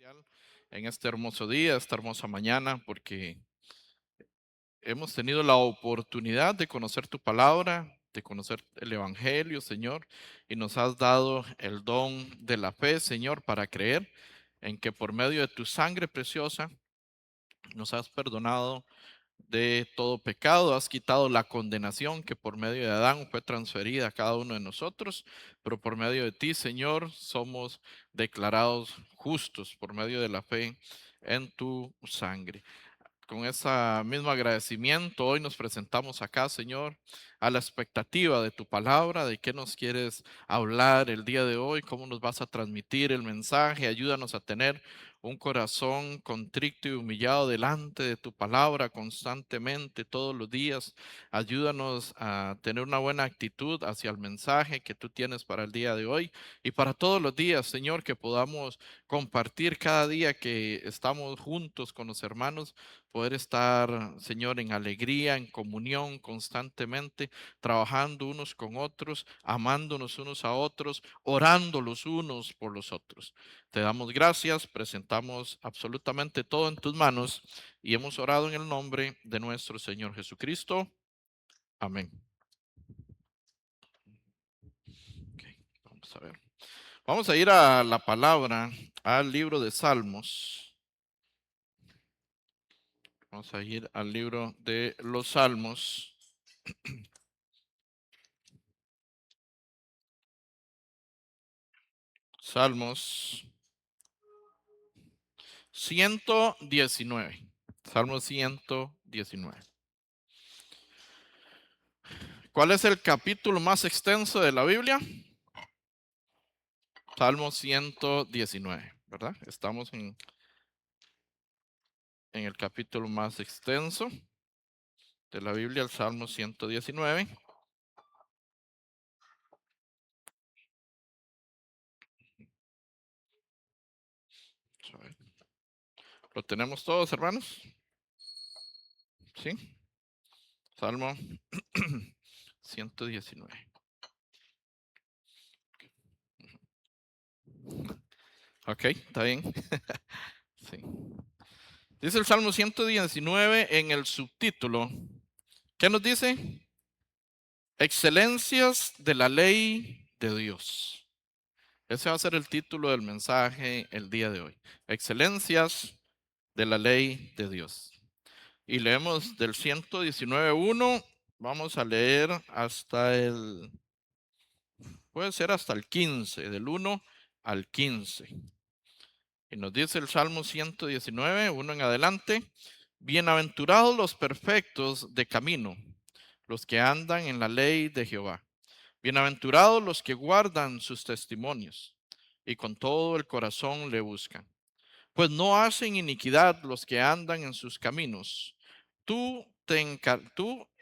especial en este hermoso día, esta hermosa mañana, porque hemos tenido la oportunidad de conocer tu palabra, de conocer el Evangelio, Señor, y nos has dado el don de la fe, Señor, para creer en que por medio de tu sangre preciosa nos has perdonado de todo pecado, has quitado la condenación que por medio de Adán fue transferida a cada uno de nosotros, pero por medio de ti, Señor, somos declarados justos por medio de la fe en tu sangre. Con ese mismo agradecimiento, hoy nos presentamos acá, Señor, a la expectativa de tu palabra, de qué nos quieres hablar el día de hoy, cómo nos vas a transmitir el mensaje. Ayúdanos a tener un corazón contrito y humillado delante de tu palabra constantemente, todos los días. Ayúdanos a tener una buena actitud hacia el mensaje que tú tienes para el día de hoy y para todos los días, Señor, que podamos compartir cada día que estamos juntos con los hermanos, poder estar, Señor, en alegría, en comunión constantemente, trabajando unos con otros, amándonos unos a otros, orando los unos por los otros. Te damos gracias, presentamos absolutamente todo en tus manos y hemos orado en el nombre de nuestro Señor Jesucristo. Amén. Ok, vamos a ver. Vamos a ir a la palabra, al libro de Salmos. Vamos a ir al libro de los Salmos. Salmos 119. Salmo 119. ¿Cuál es el capítulo más extenso de la Biblia? Salmo 119, ¿verdad? Estamos en el capítulo más extenso de la Biblia, el Salmo 119. ¿Lo tenemos todos, hermanos? ¿Sí? Salmo 119. Ok, está bien. Sí. Dice el Salmo 119 en el subtítulo. ¿Qué nos dice? Excelencias de la ley de Dios. Ese va a ser el título del mensaje el día de hoy. Excelencias de la ley de Dios. Y leemos del 119.1. Vamos a leer hasta puede ser hasta el 15, del 1 al 15. Y nos dice el Salmo 119, 1 en adelante. Bienaventurados los perfectos de camino, los que andan en la ley de Jehová. Bienaventurados los que guardan sus testimonios y con todo el corazón le buscan. Pues no hacen iniquidad los que andan en sus caminos. Tú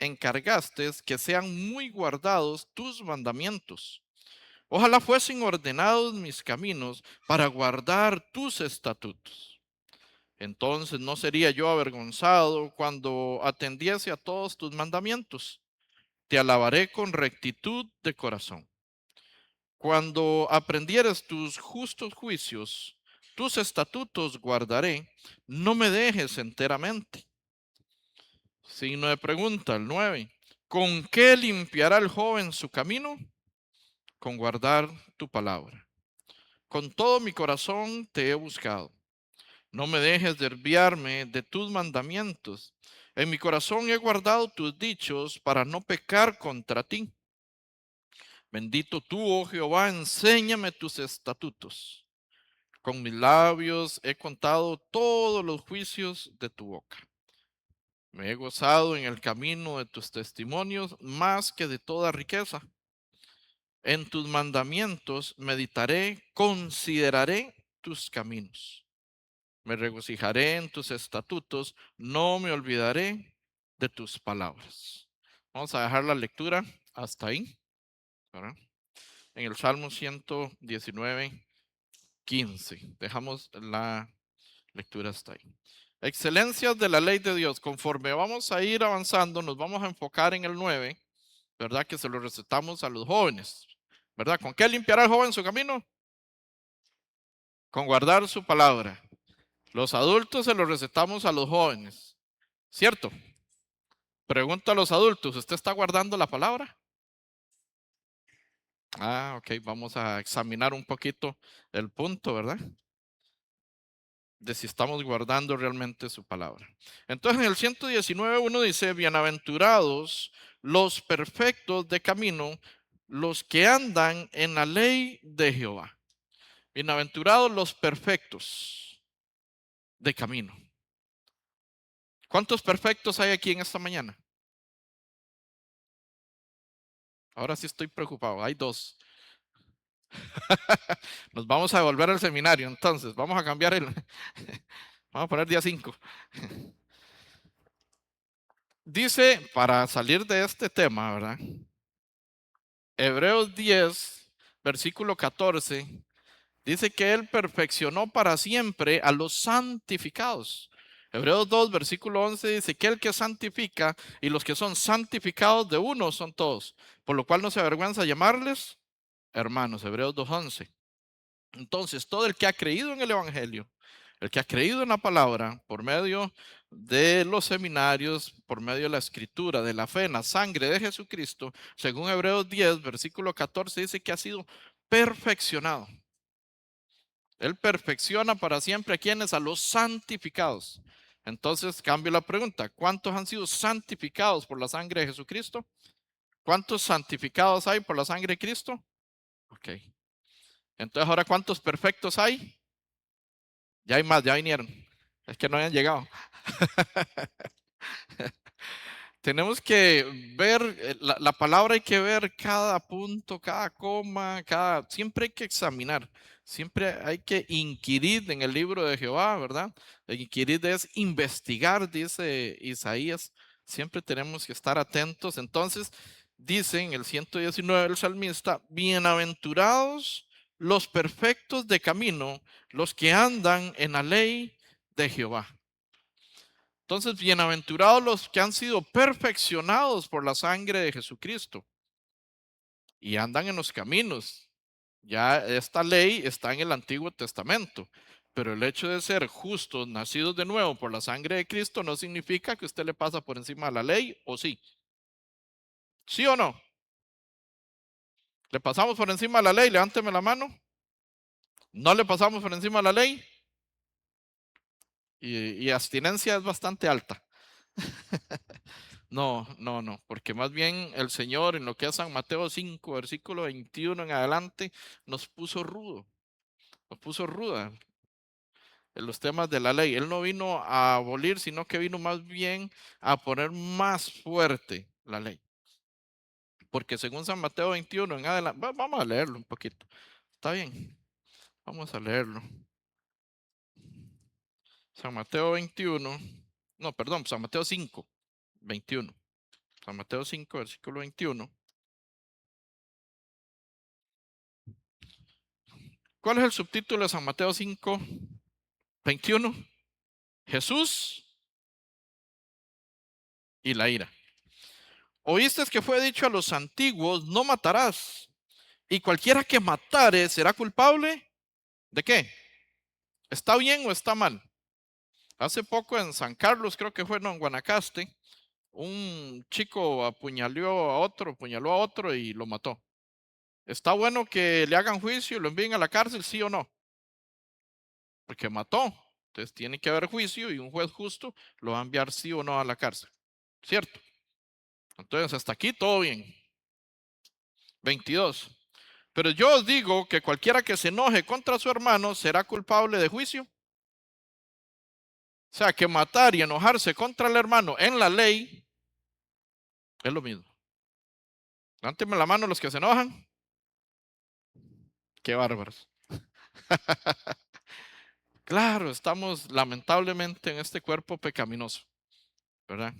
encargaste que sean muy guardados tus mandamientos. Ojalá fuesen ordenados mis caminos para guardar tus estatutos. Entonces no sería yo avergonzado cuando atendiese a todos tus mandamientos. Te alabaré con rectitud de corazón. Cuando aprendieres tus justos juicios, tus estatutos guardaré, no me dejes enteramente. Signo de pregunta, el 9. ¿Con qué limpiará el joven su camino? Con guardar tu palabra. Con todo mi corazón te he buscado. No me dejes desviarme de tus mandamientos. En mi corazón he guardado tus dichos para no pecar contra ti. Bendito tú, oh Jehová, enséñame tus estatutos. Con mis labios he contado todos los juicios de tu boca. Me he gozado en el camino de tus testimonios más que de toda riqueza. En tus mandamientos meditaré, consideraré tus caminos. Me regocijaré en tus estatutos, no me olvidaré de tus palabras. Vamos a dejar la lectura hasta ahí, ¿verdad? En el Salmo 119, 15. Dejamos la lectura hasta ahí. Excelencias de la ley de Dios. Conforme vamos a ir avanzando, nos vamos a enfocar en el 9, ¿verdad? Que se lo recetamos a los jóvenes, ¿verdad? ¿Con qué limpiará el joven su camino? Con guardar su palabra. Los adultos se los recetamos a los jóvenes, ¿cierto? Pregunto a los adultos, ¿usted está guardando la palabra? Ah, ok, vamos a examinar un poquito el punto, ¿verdad? De si estamos guardando realmente su palabra. Entonces en el 119 uno dice, bienaventurados los perfectos de camino, los que andan en la ley de Jehová. Bienaventurados los perfectos de camino. ¿Cuántos perfectos hay aquí en esta mañana? Ahora sí estoy preocupado, hay dos. Nos vamos a devolver al seminario, entonces vamos a cambiar el... Vamos a poner día 5. Dice, para salir de este tema, ¿verdad? Hebreos 10, versículo 14, dice que Él perfeccionó para siempre a los santificados. Hebreos 2, versículo 11 dice que el que santifica y los que son santificados de uno son todos, por lo cual no se avergüenza llamarles hermanos. Hebreos 2:11. Entonces, todo el que ha creído en el Evangelio, el que ha creído en la palabra, por medio de los seminarios, por medio de la escritura, de la fe en la sangre de Jesucristo, según Hebreos 10, versículo 14, dice que ha sido perfeccionado. Él perfecciona para siempre a quienes, a los santificados. Entonces, cambio la pregunta, ¿cuántos han sido santificados por la sangre de Jesucristo? ¿Cuántos santificados hay por la sangre de Cristo? Ok. Entonces, ahora, ¿cuántos perfectos hay? Ya hay más, ya vinieron. Es que no habían llegado. Tenemos que ver, la palabra hay que ver cada punto, cada coma, siempre hay que examinar, siempre hay que inquirir en el libro de Jehová, ¿verdad? Inquirir es investigar, dice Isaías, siempre tenemos que estar atentos. Entonces, dice en el 119 el salmista, bienaventurados los perfectos de camino, los que andan en la ley de Jehová. Entonces, bienaventurados los que han sido perfeccionados por la sangre de Jesucristo y andan en los caminos. Ya esta ley está en el Antiguo Testamento, pero el hecho de ser justos, nacidos de nuevo por la sangre de Cristo, no significa que usted le pasa por encima de la ley, ¿o sí? ¿Sí o no? ¿Le pasamos por encima de la ley? Levánteme la mano. ¿No le pasamos por encima de la ley? Y abstinencia es bastante alta. No, no, no, porque más bien el Señor en lo que es San Mateo 5, versículo 21 en adelante, nos puso rudo, nos puso ruda en los temas de la ley. Él no vino a abolir, sino que vino más bien a poner más fuerte la ley. Porque según San Mateo 21 en adelante, vamos a leerlo un poquito. ¿Está bien? Vamos a leerlo. San Mateo 21, no, perdón, San Mateo 5, 21. San Mateo 5, versículo 21. ¿Cuál es el subtítulo de San Mateo 5, 21? Jesús y la ira. Oíste que fue dicho a los antiguos, no matarás. Y cualquiera que matare será culpable. ¿De qué? ¿Está bien o está mal? Hace poco en San Carlos, creo que fue en Guanacaste, un chico apuñaló a otro y lo mató. ¿Está bueno que le hagan juicio y lo envíen a la cárcel, sí o no? Porque mató. Entonces tiene que haber juicio y un juez justo lo va a enviar sí o no a la cárcel. ¿Cierto? Entonces hasta aquí todo bien. 22. Pero yo os digo que cualquiera que se enoje contra su hermano será culpable de juicio. O sea, que matar y enojarse contra el hermano en la ley es lo mismo. Levánteme la mano los que se enojan. Qué bárbaros. Claro, estamos lamentablemente en este cuerpo pecaminoso, ¿verdad?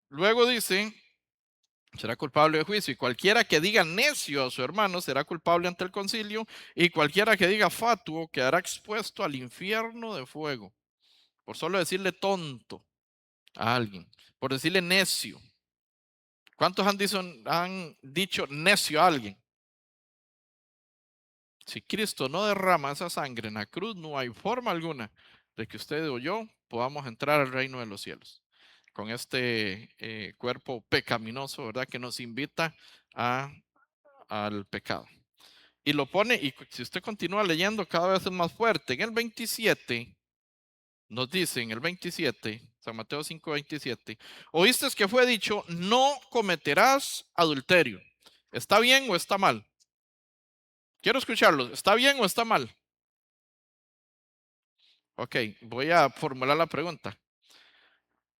Luego dice, será culpable de juicio. Y cualquiera que diga necio a su hermano será culpable ante el concilio. Y cualquiera que diga fatuo quedará expuesto al infierno de fuego. Por solo decirle tonto a alguien. Por decirle necio. ¿Cuántos han dicho necio a alguien? Si Cristo no derrama esa sangre en la cruz, no hay forma alguna de que usted o yo podamos entrar al reino de los cielos con este cuerpo pecaminoso, ¿verdad? Que nos invita a, al pecado. Y lo pone, y si usted continúa leyendo, cada vez es más fuerte. En el 27, nos dice en el 27, San Mateo 5, 27, oíste que fue dicho, no cometerás adulterio. ¿Está bien o está mal? Quiero escucharlo. ¿Está bien o está mal? Ok, voy a formular la pregunta.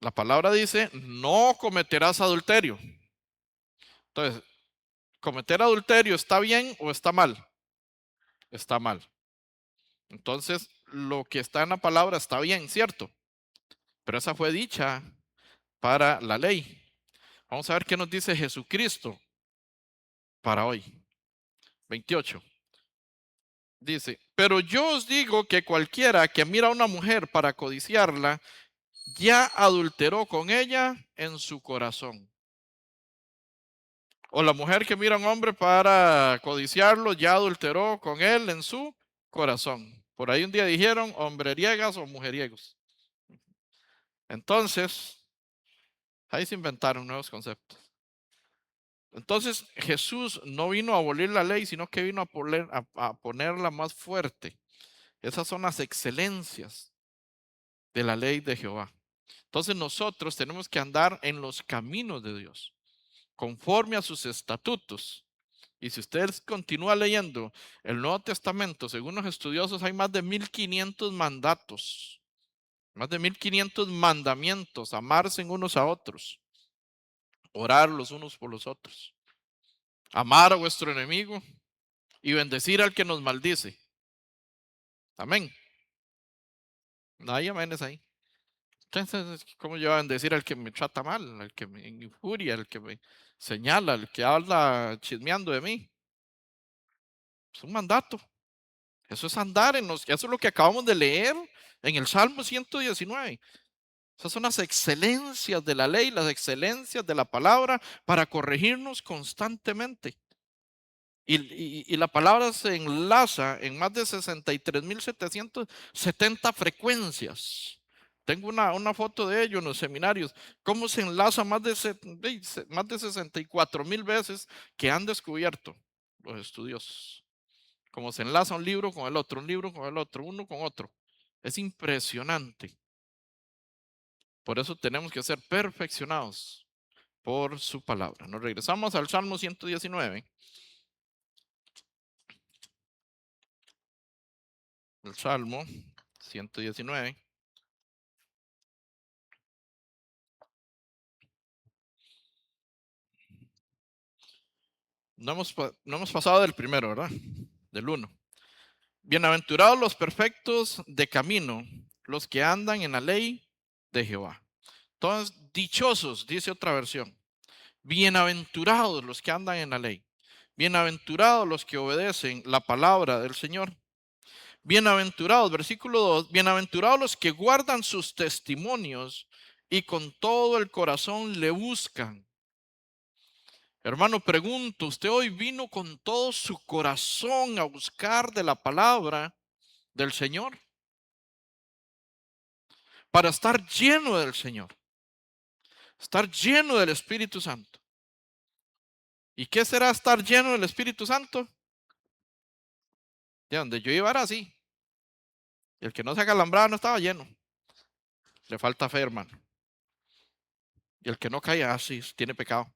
La palabra dice, no cometerás adulterio. Entonces, ¿cometer adulterio está bien o está mal? Está mal. Entonces, lo que está en la palabra está bien, ¿cierto? Pero esa fue dicha para la ley. Vamos a ver qué nos dice Jesucristo para hoy. 28. Dice, pero yo os digo que cualquiera que mira a una mujer para codiciarla, ya adulteró con ella en su corazón. O la mujer que mira a un hombre para codiciarlo, ya adulteró con él en su corazón. Por ahí un día dijeron hombreriegas o mujeriegos. Entonces, ahí se inventaron nuevos conceptos. Entonces, Jesús no vino a abolir la ley, sino que vino a ponerla más fuerte. Esas son las excelencias de la ley de Jehová. Entonces, nosotros tenemos que andar en los caminos de Dios, conforme a sus estatutos. Y si ustedes continúan leyendo el Nuevo Testamento, según los estudiosos, hay más de 1500 mandatos, más de 1500 mandamientos, amarse unos a otros, orar los unos por los otros, amar a vuestro enemigo y bendecir al que nos maldice. Amén. No hay aménes ahí. Entonces, ¿cómo yo voy a bendecir al que me trata mal, al que me injuria, al que me señala, al que habla chismeando de mí? Es un mandato. Eso es andar en los, eso es lo que acabamos de leer en el Salmo 119. Esas son las excelencias de la ley, las excelencias de la palabra para corregirnos constantemente. Y la palabra se enlaza en más de 63.770 frecuencias. Tengo una foto de ello en los seminarios. Cómo se enlaza más de 64.000 veces que han descubierto los estudiosos. Cómo se enlaza un libro con el otro, un libro con el otro, uno con otro. Es impresionante. Por eso tenemos que ser perfeccionados por su palabra. Nos regresamos al Salmo 119. El Salmo 119. No hemos pasado del primero, ¿verdad? Del uno. Bienaventurados los perfectos de camino, los que andan en la ley de Jehová. Entonces, dichosos, dice otra versión. Bienaventurados los que andan en la ley. Bienaventurados los que obedecen la palabra del Señor. Bienaventurados, versículo 2, bienaventurados los que guardan sus testimonios y con todo el corazón le buscan. Hermano, pregunto, ¿usted hoy vino con todo su corazón a buscar de la palabra del Señor? Para estar lleno del Señor, estar lleno del Espíritu Santo. ¿Y qué será estar lleno del Espíritu Santo? De donde yo iba era así. Y el que no se acalambraba no estaba lleno. Le falta fe, hermano. Y el que no cae así tiene pecado.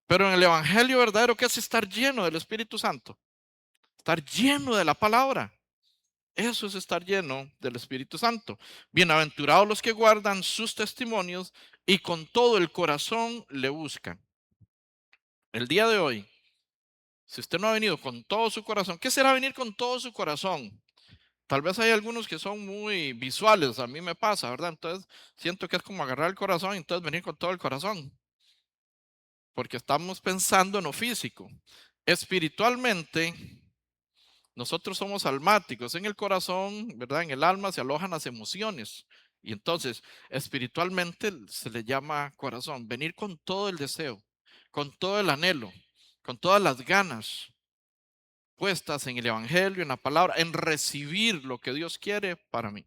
Pero en el Evangelio verdadero, ¿qué es estar lleno del Espíritu Santo? Estar lleno de la palabra. Eso es estar lleno del Espíritu Santo. Bienaventurados los que guardan sus testimonios y con todo el corazón le buscan. El día de hoy, si usted no ha venido con todo su corazón, ¿qué será venir con todo su corazón? Tal vez hay algunos que son muy visuales, a mí me pasa, ¿verdad? Entonces siento que es como agarrar el corazón y entonces venir con todo el corazón, porque estamos pensando en lo físico. Espiritualmente, nosotros somos almáticos. En el corazón, ¿verdad? En el alma se alojan las emociones. Y entonces, espiritualmente se le llama corazón. Venir con todo el deseo, con todo el anhelo, con todas las ganas puestas en el Evangelio, en la palabra, en recibir lo que Dios quiere para mí.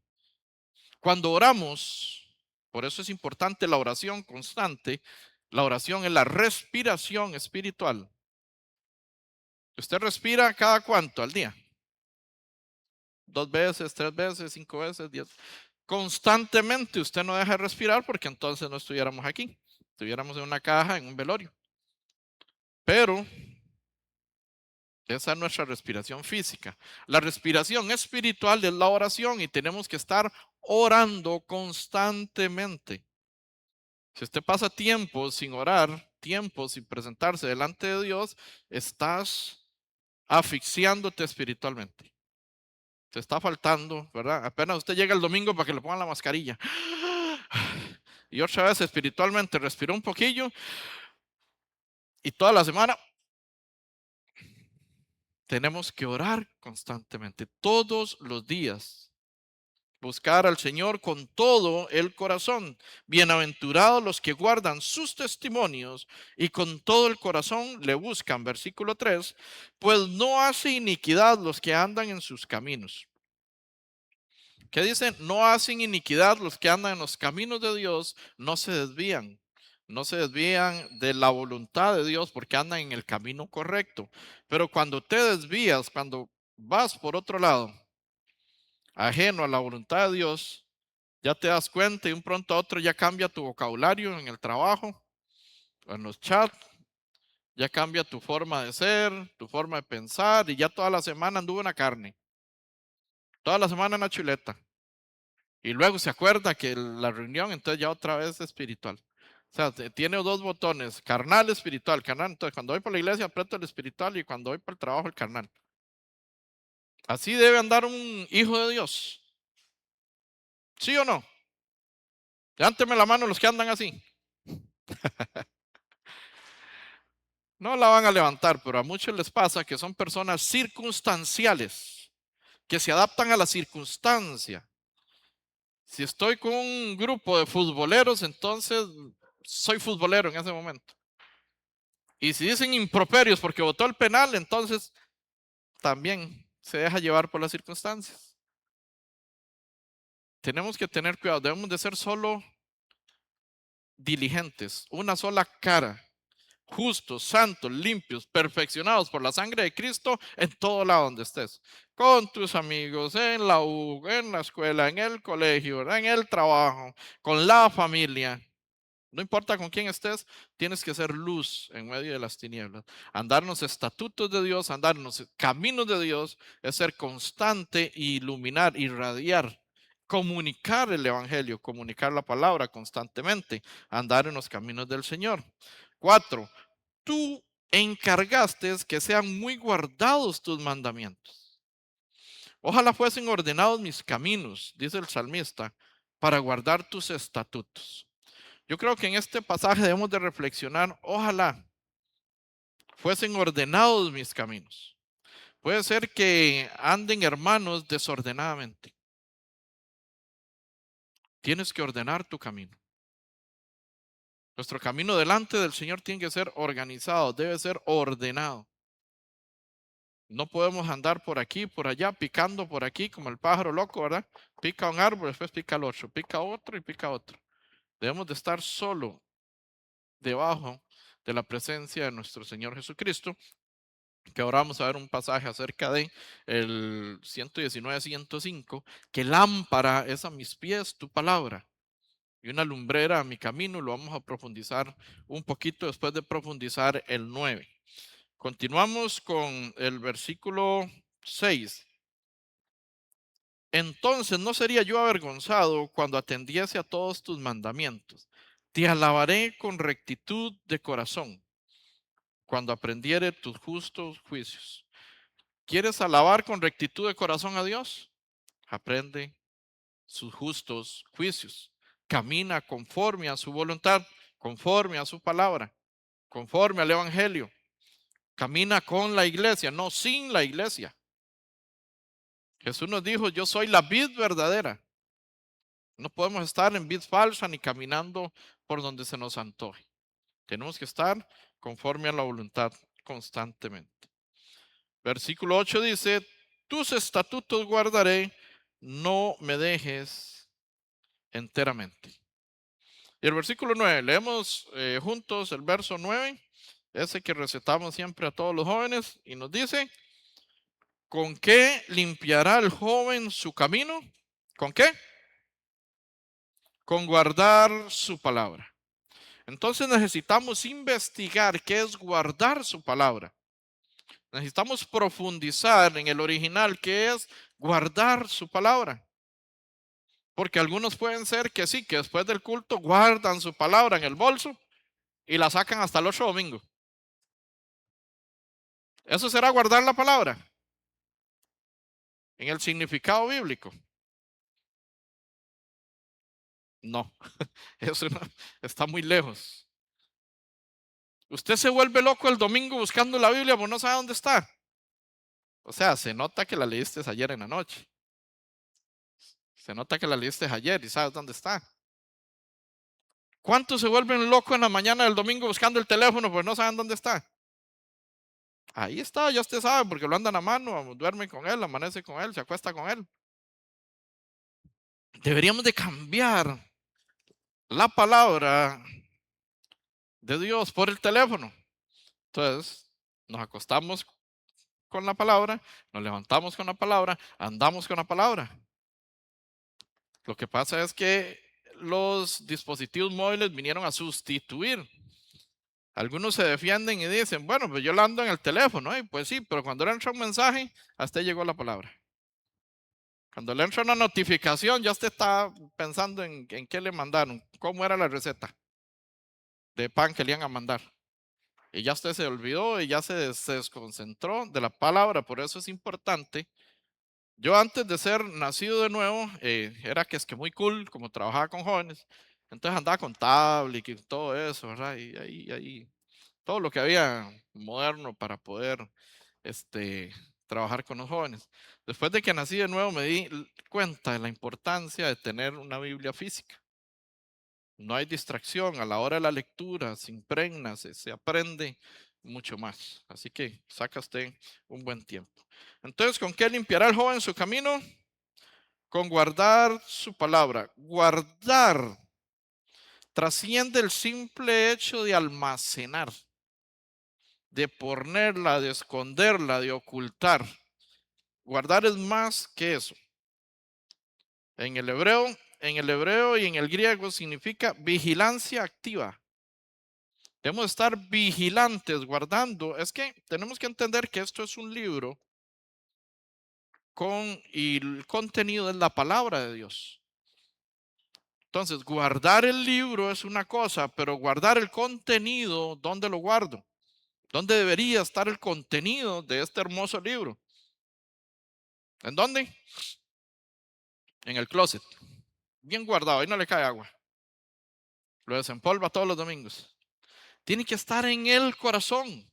Cuando oramos, por eso es importante la oración constante. La oración es la respiración espiritual. ¿Usted respira cada cuánto al día? 2 veces, 3 veces, 5 veces, 10. Constantemente usted no deja de respirar porque entonces no estuviéramos aquí. Estuviéramos en una caja, en un velorio. Pero esa es nuestra respiración física. La respiración espiritual es la oración y tenemos que estar orando constantemente. Si usted pasa tiempo sin orar, tiempo sin presentarse delante de Dios, estás asfixiándote espiritualmente. Te está faltando, ¿verdad? Apenas usted llega el domingo para que le pongan la mascarilla. Y otra vez espiritualmente respiró un poquillo y toda la semana tenemos que orar constantemente, todos los días. Buscar al Señor con todo el corazón. Bienaventurados los que guardan sus testimonios y con todo el corazón le buscan. Versículo 3. Pues no hace iniquidad los que andan en sus caminos. ¿Qué dicen? No hacen iniquidad los que andan en los caminos de Dios, no se desvían. No se desvían de la voluntad de Dios porque andan en el camino correcto. Pero cuando te desvías, cuando vas por otro lado, ajeno a la voluntad de Dios, ya te das cuenta y un pronto a otro ya cambia tu vocabulario en el trabajo, en los chats, ya cambia tu forma de ser, tu forma de pensar y ya toda la semana anduvo en la carne, toda la semana en la chuleta. Y luego se acuerda que la reunión entonces ya otra vez es espiritual. O sea, tiene dos botones, carnal, espiritual, carnal. Entonces cuando voy por la iglesia aprieto el espiritual y cuando voy por el trabajo el carnal. Así debe andar un hijo de Dios. ¿Sí o no? Levánteme la mano los que andan así. No la van a levantar, pero a muchos les pasa que son personas circunstanciales, que se adaptan a la circunstancia. Si estoy con un grupo de futboleros, entonces soy futbolero en ese momento. Y si dicen improperios porque votó el penal, entonces también se deja llevar por las circunstancias. Tenemos que tener cuidado, debemos de ser solo diligentes, una sola cara, justos, santos, limpios, perfeccionados por la sangre de Cristo en todo lado donde estés. Con tus amigos, en la U, en la escuela, en el colegio, en el trabajo, con la familia. No importa con quién estés, tienes que ser luz en medio de las tinieblas. Andar en los estatutos de Dios, andar en los caminos de Dios, es ser constante, iluminar, irradiar, comunicar el Evangelio, comunicar la palabra constantemente, andar en los caminos del Señor. 4. Tú encargaste que sean muy guardados tus mandamientos. Ojalá fuesen ordenados mis caminos, dice el salmista, para guardar tus estatutos. Yo creo que en este pasaje debemos de reflexionar, ojalá fuesen ordenados mis caminos. Puede ser que anden hermanos desordenadamente. Tienes que ordenar tu camino. Nuestro camino delante del Señor tiene que ser organizado, debe ser ordenado. No podemos andar por aquí, por allá, picando por aquí como el pájaro loco, ¿verdad? Pica un árbol, después pica el otro, pica otro y pica otro. Debemos de estar solo debajo de la presencia de nuestro Señor Jesucristo, que ahora vamos a ver un pasaje acerca de el 119-105, que lámpara es a mis pies tu palabra y una lumbrera a mi camino. Lo vamos a profundizar un poquito después de profundizar el 9. Continuamos con el versículo 6. Entonces no sería yo avergonzado cuando atendiese a todos tus mandamientos. Te alabaré con rectitud de corazón cuando aprendiere tus justos juicios. ¿Quieres alabar con rectitud de corazón a Dios? Aprende sus justos juicios. Camina conforme a su voluntad, conforme a su palabra, conforme al Evangelio. Camina con la iglesia, no sin la iglesia. Jesús nos dijo, yo soy la vid verdadera. No podemos estar en vid falsa ni caminando por donde se nos antoje. Tenemos que estar conforme a la voluntad constantemente. Versículo 8 dice, tus estatutos guardaré, no me dejes enteramente. Y el versículo 9, leemos juntos el verso 9, ese que recetamos siempre a todos los jóvenes, y nos dice, ¿con qué limpiará el joven su camino? ¿Con qué? Con guardar su palabra. Entonces necesitamos investigar qué es guardar su palabra. Necesitamos profundizar en el original, que es guardar su palabra. Porque algunos pueden ser que sí, que después del culto guardan su palabra en el bolso y la sacan hasta el otro domingo. ¿Eso será guardar la palabra? En el significado bíblico. No, eso no, está muy lejos. Usted se vuelve loco el domingo buscando la Biblia, pero no sabe dónde está. O sea, se nota que la leíste ayer en la noche. Se nota que la leíste ayer y sabes dónde está. ¿Cuántos se vuelven locos en la mañana del domingo buscando el teléfono porque no saben dónde está? Ahí está, ya usted sabe, porque lo andan a mano, duerme con él, amanece con él, se acuesta con él. Deberíamos de cambiar la palabra de Dios por el teléfono. Entonces, nos acostamos con la palabra, nos levantamos con la palabra, andamos con la palabra. Lo que pasa es que los dispositivos móviles vinieron a sustituir. Algunos se defienden y dicen, bueno, pues yo la ando en el teléfono, pues sí, pero cuando le entra un mensaje, hasta ahí llegó la palabra. Cuando le entra una notificación, ya usted está pensando en qué le mandaron, cómo era la receta de pan que le iban a mandar. Y ya usted se olvidó y ya se desconcentró de la palabra. Por eso es importante. Yo antes de ser nacido de nuevo, era que es que muy cool, como trabajaba con jóvenes. Entonces andaba con tablet y todo eso, ¿verdad? Y ahí, todo lo que había moderno para poder trabajar con los jóvenes. Después de que nací de nuevo me di cuenta de la importancia de tener una Biblia física. No hay distracción a la hora de la lectura, se impregna, se aprende mucho más. Así que saca usted un buen tiempo. Entonces, ¿con qué limpiará el joven su camino? Con guardar su palabra. Guardar trasciende el simple hecho de almacenar, de ponerla, de esconderla, de ocultar. Guardar es más que eso. En el hebreo y en el griego significa vigilancia activa. Debemos estar vigilantes, guardando. Es que tenemos que entender que esto es un libro y el contenido es la palabra de Dios. Entonces, guardar el libro es una cosa, pero guardar el contenido, ¿dónde lo guardo? ¿Dónde debería estar el contenido de este hermoso libro? ¿En dónde? En el closet. Bien guardado, ahí no le cae agua. Lo desempolva todos los domingos. Tiene que estar en el corazón.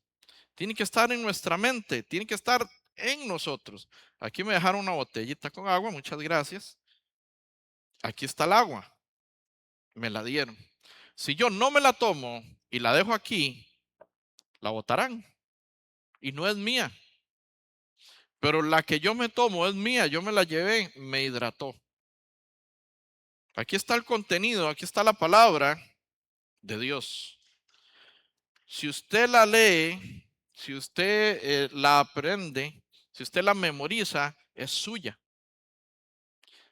Tiene que estar en nuestra mente. Tiene que estar en nosotros. Aquí me dejaron una botellita con agua. Muchas gracias. Aquí está el agua. Me la dieron. Si yo no me la tomo y la dejo aquí, la botarán. Y no es mía. Pero la que yo me tomo es mía. Yo me la llevé, me hidrató. Aquí está el contenido. Aquí está la palabra de Dios. Si usted la lee, si usted la aprende, si usted la memoriza, es suya.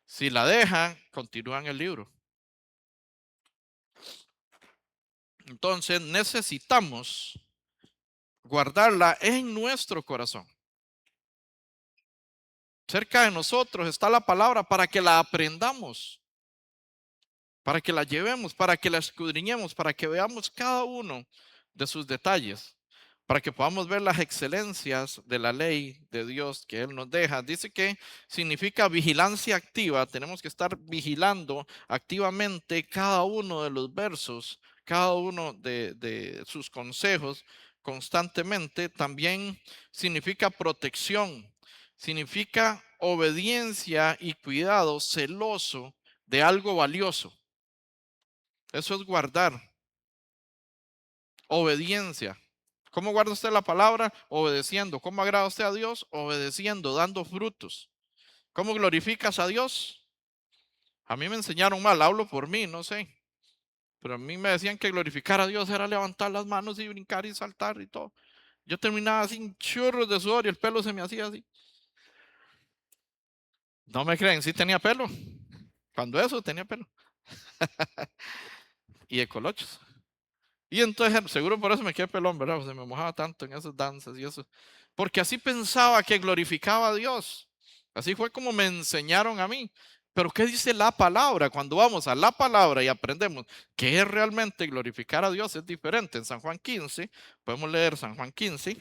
Si la deja, continúa en el libro. Entonces necesitamos guardarla en nuestro corazón. Cerca de nosotros está la palabra para que la aprendamos, para que la llevemos, para que la escudriñemos, para que veamos cada uno de sus detalles, para que podamos ver las excelencias de la ley de Dios que Él nos deja. Dice que significa vigilancia activa. Tenemos que estar vigilando activamente cada uno de los versos, cada uno de sus consejos constantemente. También significa protección, significa obediencia y cuidado celoso de algo valioso. Eso es guardar. Obediencia. ¿Cómo guarda usted la palabra? Obedeciendo. ¿Cómo agrada usted a Dios? Obedeciendo, dando frutos. ¿Cómo glorificas a Dios? A mí me enseñaron mal, hablo por mí, no sé. Pero a mí me decían que glorificar a Dios era levantar las manos y brincar y saltar y todo. Yo terminaba sin chorros de sudor y el pelo se me hacía así. No me creen, sí tenía pelo. Cuando eso tenía pelo. Y de colochos. Y entonces, seguro por eso me quedé pelón, ¿verdad? Se me mojaba tanto en esas danzas y eso. Porque así pensaba que glorificaba a Dios. Así fue como me enseñaron a mí. Pero ¿qué dice la palabra? Cuando vamos a la palabra y aprendemos qué es realmente glorificar a Dios, es diferente. En San Juan 15, podemos leer San Juan 15.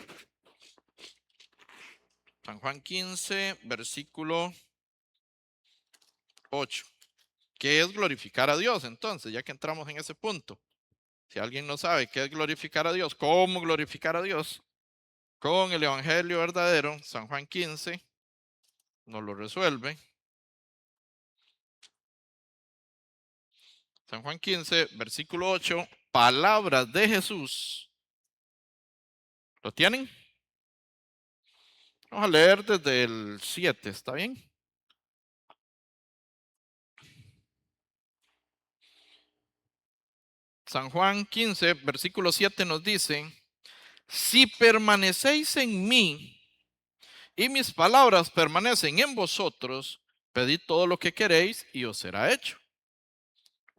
San Juan 15, versículo 8. ¿Qué es glorificar a Dios? Entonces, ya que entramos en ese punto. Si alguien no sabe qué es glorificar a Dios, cómo glorificar a Dios, con el Evangelio verdadero, San Juan 15 nos lo resuelve. San Juan 15, versículo 8, palabras de Jesús. ¿Lo tienen? Vamos a leer desde el 7, ¿está bien? San Juan 15, versículo 7 nos dice, si permanecéis en mí y mis palabras permanecen en vosotros, pedid todo lo que queréis y os será hecho.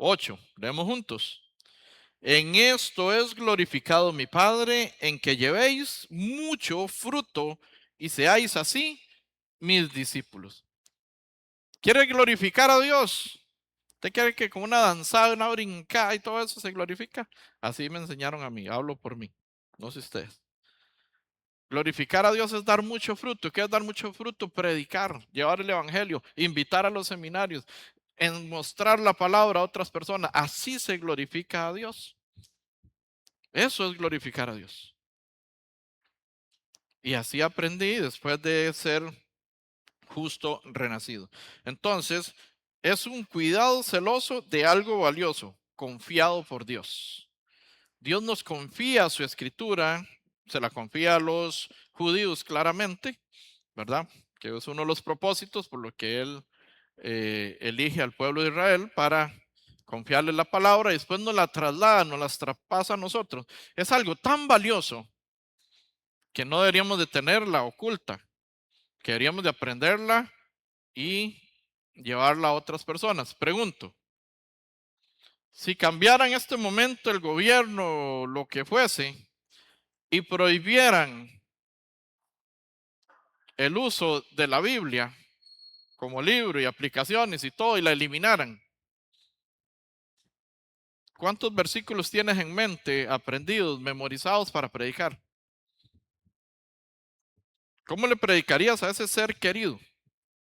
8, leemos juntos. En esto es glorificado mi Padre, en que llevéis mucho fruto y seáis así mis discípulos. ¿Quiere glorificar a Dios? ¿Usted quiere que con una danzada, una brincada y todo eso se glorifica? Así me enseñaron a mí, hablo por mí, no sé ustedes. Glorificar a Dios es dar mucho fruto. ¿Qué es dar mucho fruto? Predicar, llevar el evangelio, invitar a los seminarios, en mostrar la palabra a otras personas. Así se glorifica a Dios. Eso es glorificar a Dios. Y así aprendí después de ser justo renacido. Entonces, es un cuidado celoso de algo valioso, confiado por Dios. Dios nos confía su escritura, se la confía a los judíos claramente, ¿verdad? Que es uno de los propósitos por lo que Él elige al pueblo de Israel para confiarle la palabra y después nos la traslada, nos la traspasa a nosotros. Es algo tan valioso que no deberíamos de tenerla oculta, que deberíamos de aprenderla y llevarla a otras personas. Pregunto, si cambiara en este momento el gobierno, lo que fuese, y prohibieran el uso de la Biblia como libro y aplicaciones y todo y la eliminaran, ¿cuántos versículos tienes en mente aprendidos, memorizados para predicar? ¿Cómo le predicarías a ese ser querido?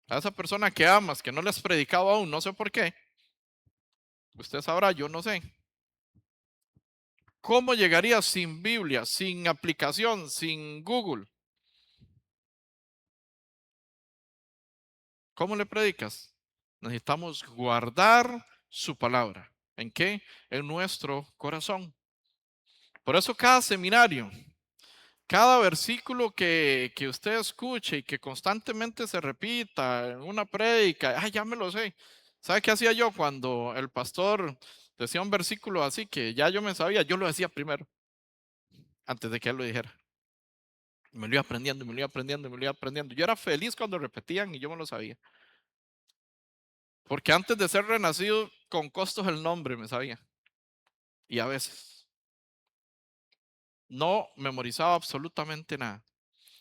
A esa persona que amas, que no le has predicado aún, no sé por qué. Usted sabrá, yo no sé. ¿Cómo llegarías sin Biblia, sin aplicación, sin Google? ¿Cómo le predicas? Necesitamos guardar su palabra. ¿En qué? En nuestro corazón. Por eso cada seminario, cada versículo que usted escuche y que constantemente se repita en una prédica, ya me lo sé. ¿Sabe qué hacía yo cuando el pastor decía un versículo así que ya yo me sabía? Yo lo decía primero, antes de que él lo dijera. Me lo iba aprendiendo, me lo iba aprendiendo, me lo iba aprendiendo. Yo era feliz cuando repetían y yo me lo sabía. Porque antes de ser renacido, con costos el nombre me sabía. Y a veces no memorizaba absolutamente nada.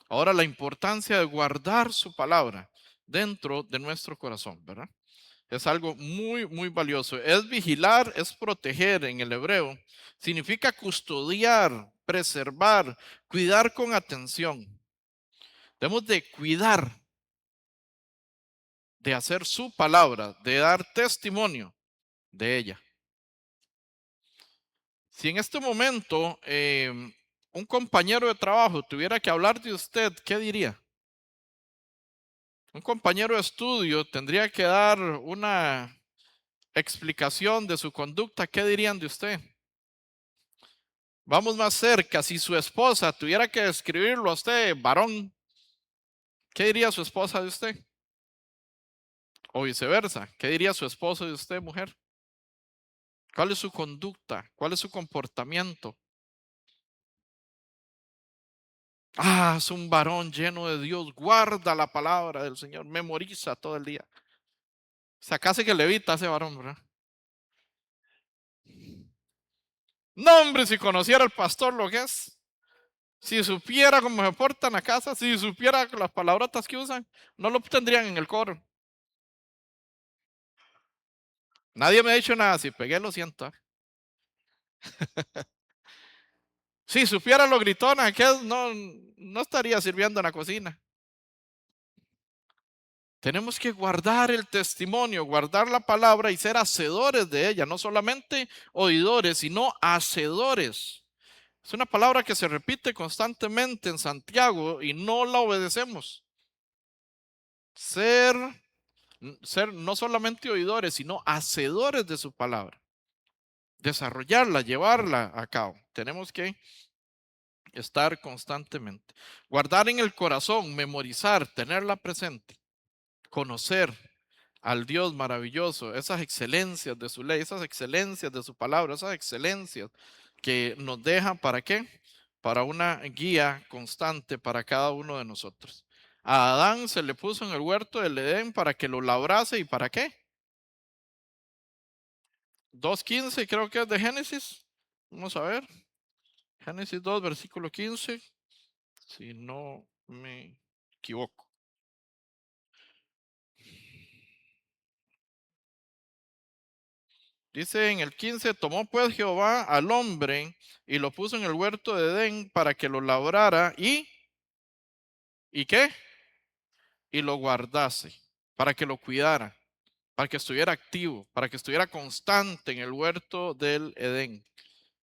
Ahora la importancia de guardar su palabra dentro de nuestro corazón, ¿verdad? Es algo muy, muy valioso. Es vigilar, es proteger en el hebreo. Significa custodiar, preservar, cuidar con atención. Debemos de cuidar, de hacer su palabra, de dar testimonio de ella. Si en este momento un compañero de trabajo tuviera que hablar de usted, ¿qué diría? Un compañero de estudio tendría que dar una explicación de su conducta, ¿qué dirían de usted? Vamos más cerca. Si su esposa tuviera que describirlo a usted, varón, ¿qué diría su esposa de usted? O viceversa, ¿qué diría su esposo de usted, mujer? ¿Cuál es su conducta? ¿Cuál es su comportamiento? Ah, es un varón lleno de Dios, guarda la palabra del Señor, memoriza todo el día. O sea, casi que levita a ese varón, ¿verdad? No, hombre, si conociera al pastor lo que es, si supiera cómo se portan a casa, si supiera las palabrotas que usan, no lo tendrían en el coro. Nadie me ha dicho nada, si pegué lo siento. Si supiera lo gritona que es, no, no estaría sirviendo en la cocina. Tenemos que guardar el testimonio, guardar la palabra y ser hacedores de ella, no solamente oidores, sino hacedores. Es una palabra que se repite constantemente en Santiago y no la obedecemos. Ser, ser no solamente oidores, sino hacedores de su palabra. Desarrollarla, llevarla a cabo. Tenemos que estar constantemente. Guardar en el corazón, memorizar, tenerla presente, conocer al Dios maravilloso, esas excelencias de su ley, esas excelencias de su palabra, esas excelencias que nos dejan para qué? Para una guía constante para cada uno de nosotros. A Adán se le puso en el huerto del Edén para que lo labrase y para qué? 2:15 creo que es de Génesis. Vamos a ver. Génesis 2, versículo 15, si no me equivoco. Dice en el 15, tomó pues Jehová al hombre y lo puso en el huerto de Edén para que lo labrara ¿y qué? Y lo guardase, para que lo cuidara, para que estuviera activo, para que estuviera constante en el huerto del Edén.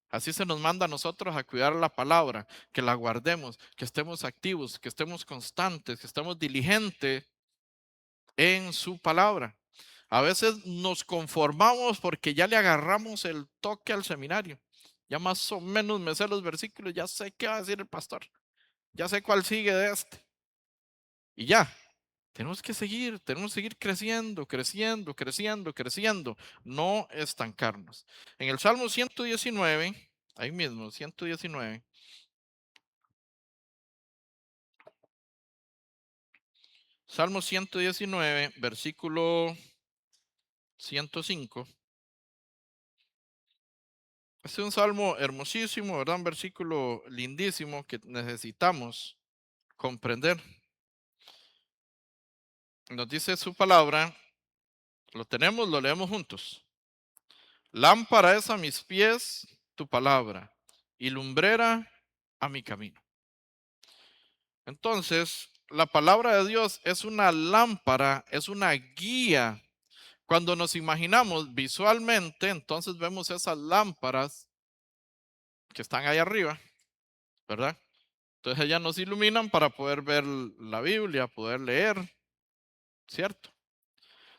Así se nos manda a nosotros a cuidar la palabra, que la guardemos, que estemos activos, que estemos constantes, que estemos diligentes en su palabra. A veces nos conformamos porque ya le agarramos el toque al seminario. Ya más o menos me sé los versículos, ya sé qué va a decir el pastor, ya sé cuál sigue de este. Y ya, tenemos que seguir creciendo, creciendo, creciendo, creciendo, no estancarnos. En el Salmo 119, ahí mismo, 119, Salmo 119, versículo 105. Este es un salmo hermosísimo, ¿verdad? Un versículo lindísimo que necesitamos comprender. Nos dice su palabra, lo tenemos, lo leemos juntos. Lámpara es a mis pies tu palabra y lumbrera a mi camino. Entonces, la palabra de Dios es una lámpara, es una guía. Cuando nos imaginamos visualmente, entonces vemos esas lámparas que están ahí arriba, ¿verdad? Entonces ellas nos iluminan para poder ver la Biblia, poder leer, ¿cierto?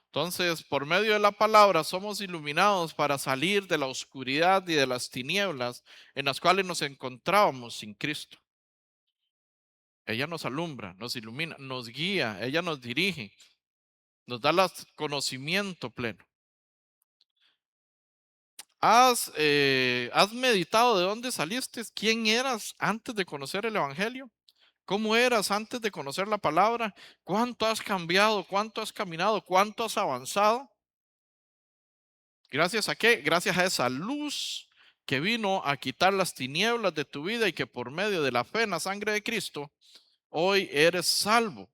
Entonces, por medio de la palabra somos iluminados para salir de la oscuridad y de las tinieblas en las cuales nos encontrábamos sin Cristo. Ella nos alumbra, nos ilumina, nos guía, ella nos dirige, nos da el conocimiento pleno. ¿Has meditado de dónde saliste? ¿Quién eras antes de conocer el Evangelio? ¿Cómo eras antes de conocer la palabra? ¿Cuánto has cambiado? ¿Cuánto has caminado? ¿Cuánto has avanzado? ¿Gracias a qué? Gracias a esa luz que vino a quitar las tinieblas de tu vida y que por medio de la fe en la sangre de Cristo, hoy eres salvo.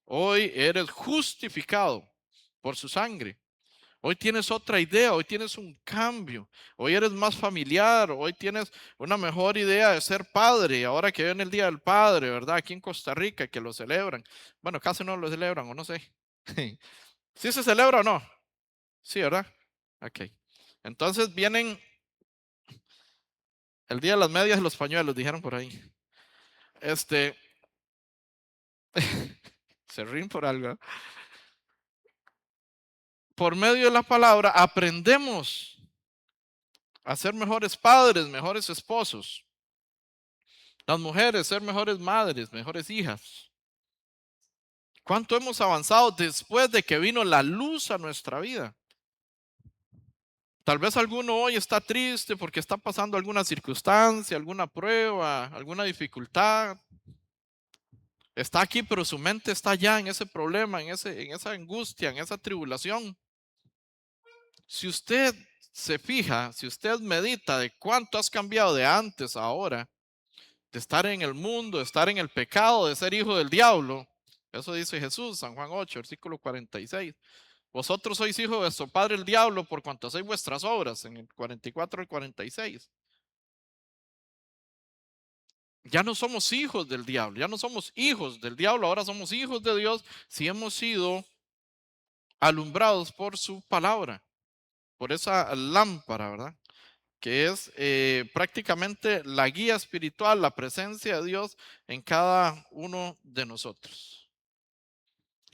Hoy eres justificado por su sangre. Hoy tienes otra idea, hoy tienes un cambio, hoy eres más familiar, hoy tienes una mejor idea de ser padre, ahora que viene el Día del Padre, ¿verdad? Aquí en Costa Rica, que lo celebran. Bueno, casi no lo celebran, o no sé. ¿Sí se celebra o no? Sí, ¿verdad? Ok. Entonces vienen el Día de las Medias y los pañuelos, dijeron por ahí. Este, se ríen por algo. Por medio de la palabra aprendemos a ser mejores padres, mejores esposos. Las mujeres, ser mejores madres, mejores hijas. ¿Cuánto hemos avanzado después de que vino la luz a nuestra vida? Tal vez alguno hoy está triste porque está pasando alguna circunstancia, alguna prueba, alguna dificultad. Está aquí, pero su mente está ya en ese problema, en esa angustia, en esa tribulación. Si usted se fija, si usted medita de cuánto has cambiado de antes a ahora, de estar en el mundo, de estar en el pecado, de ser hijo del diablo. Eso dice Jesús, San Juan 8, versículo 46. Vosotros sois hijos de vuestro padre el diablo por cuanto hacéis vuestras obras, en el 44 y 46. Ya no somos hijos del diablo, ya no somos hijos del diablo, ahora somos hijos de Dios si hemos sido alumbrados por su palabra, por esa lámpara, ¿verdad? Que es prácticamente la guía espiritual, la presencia de Dios en cada uno de nosotros.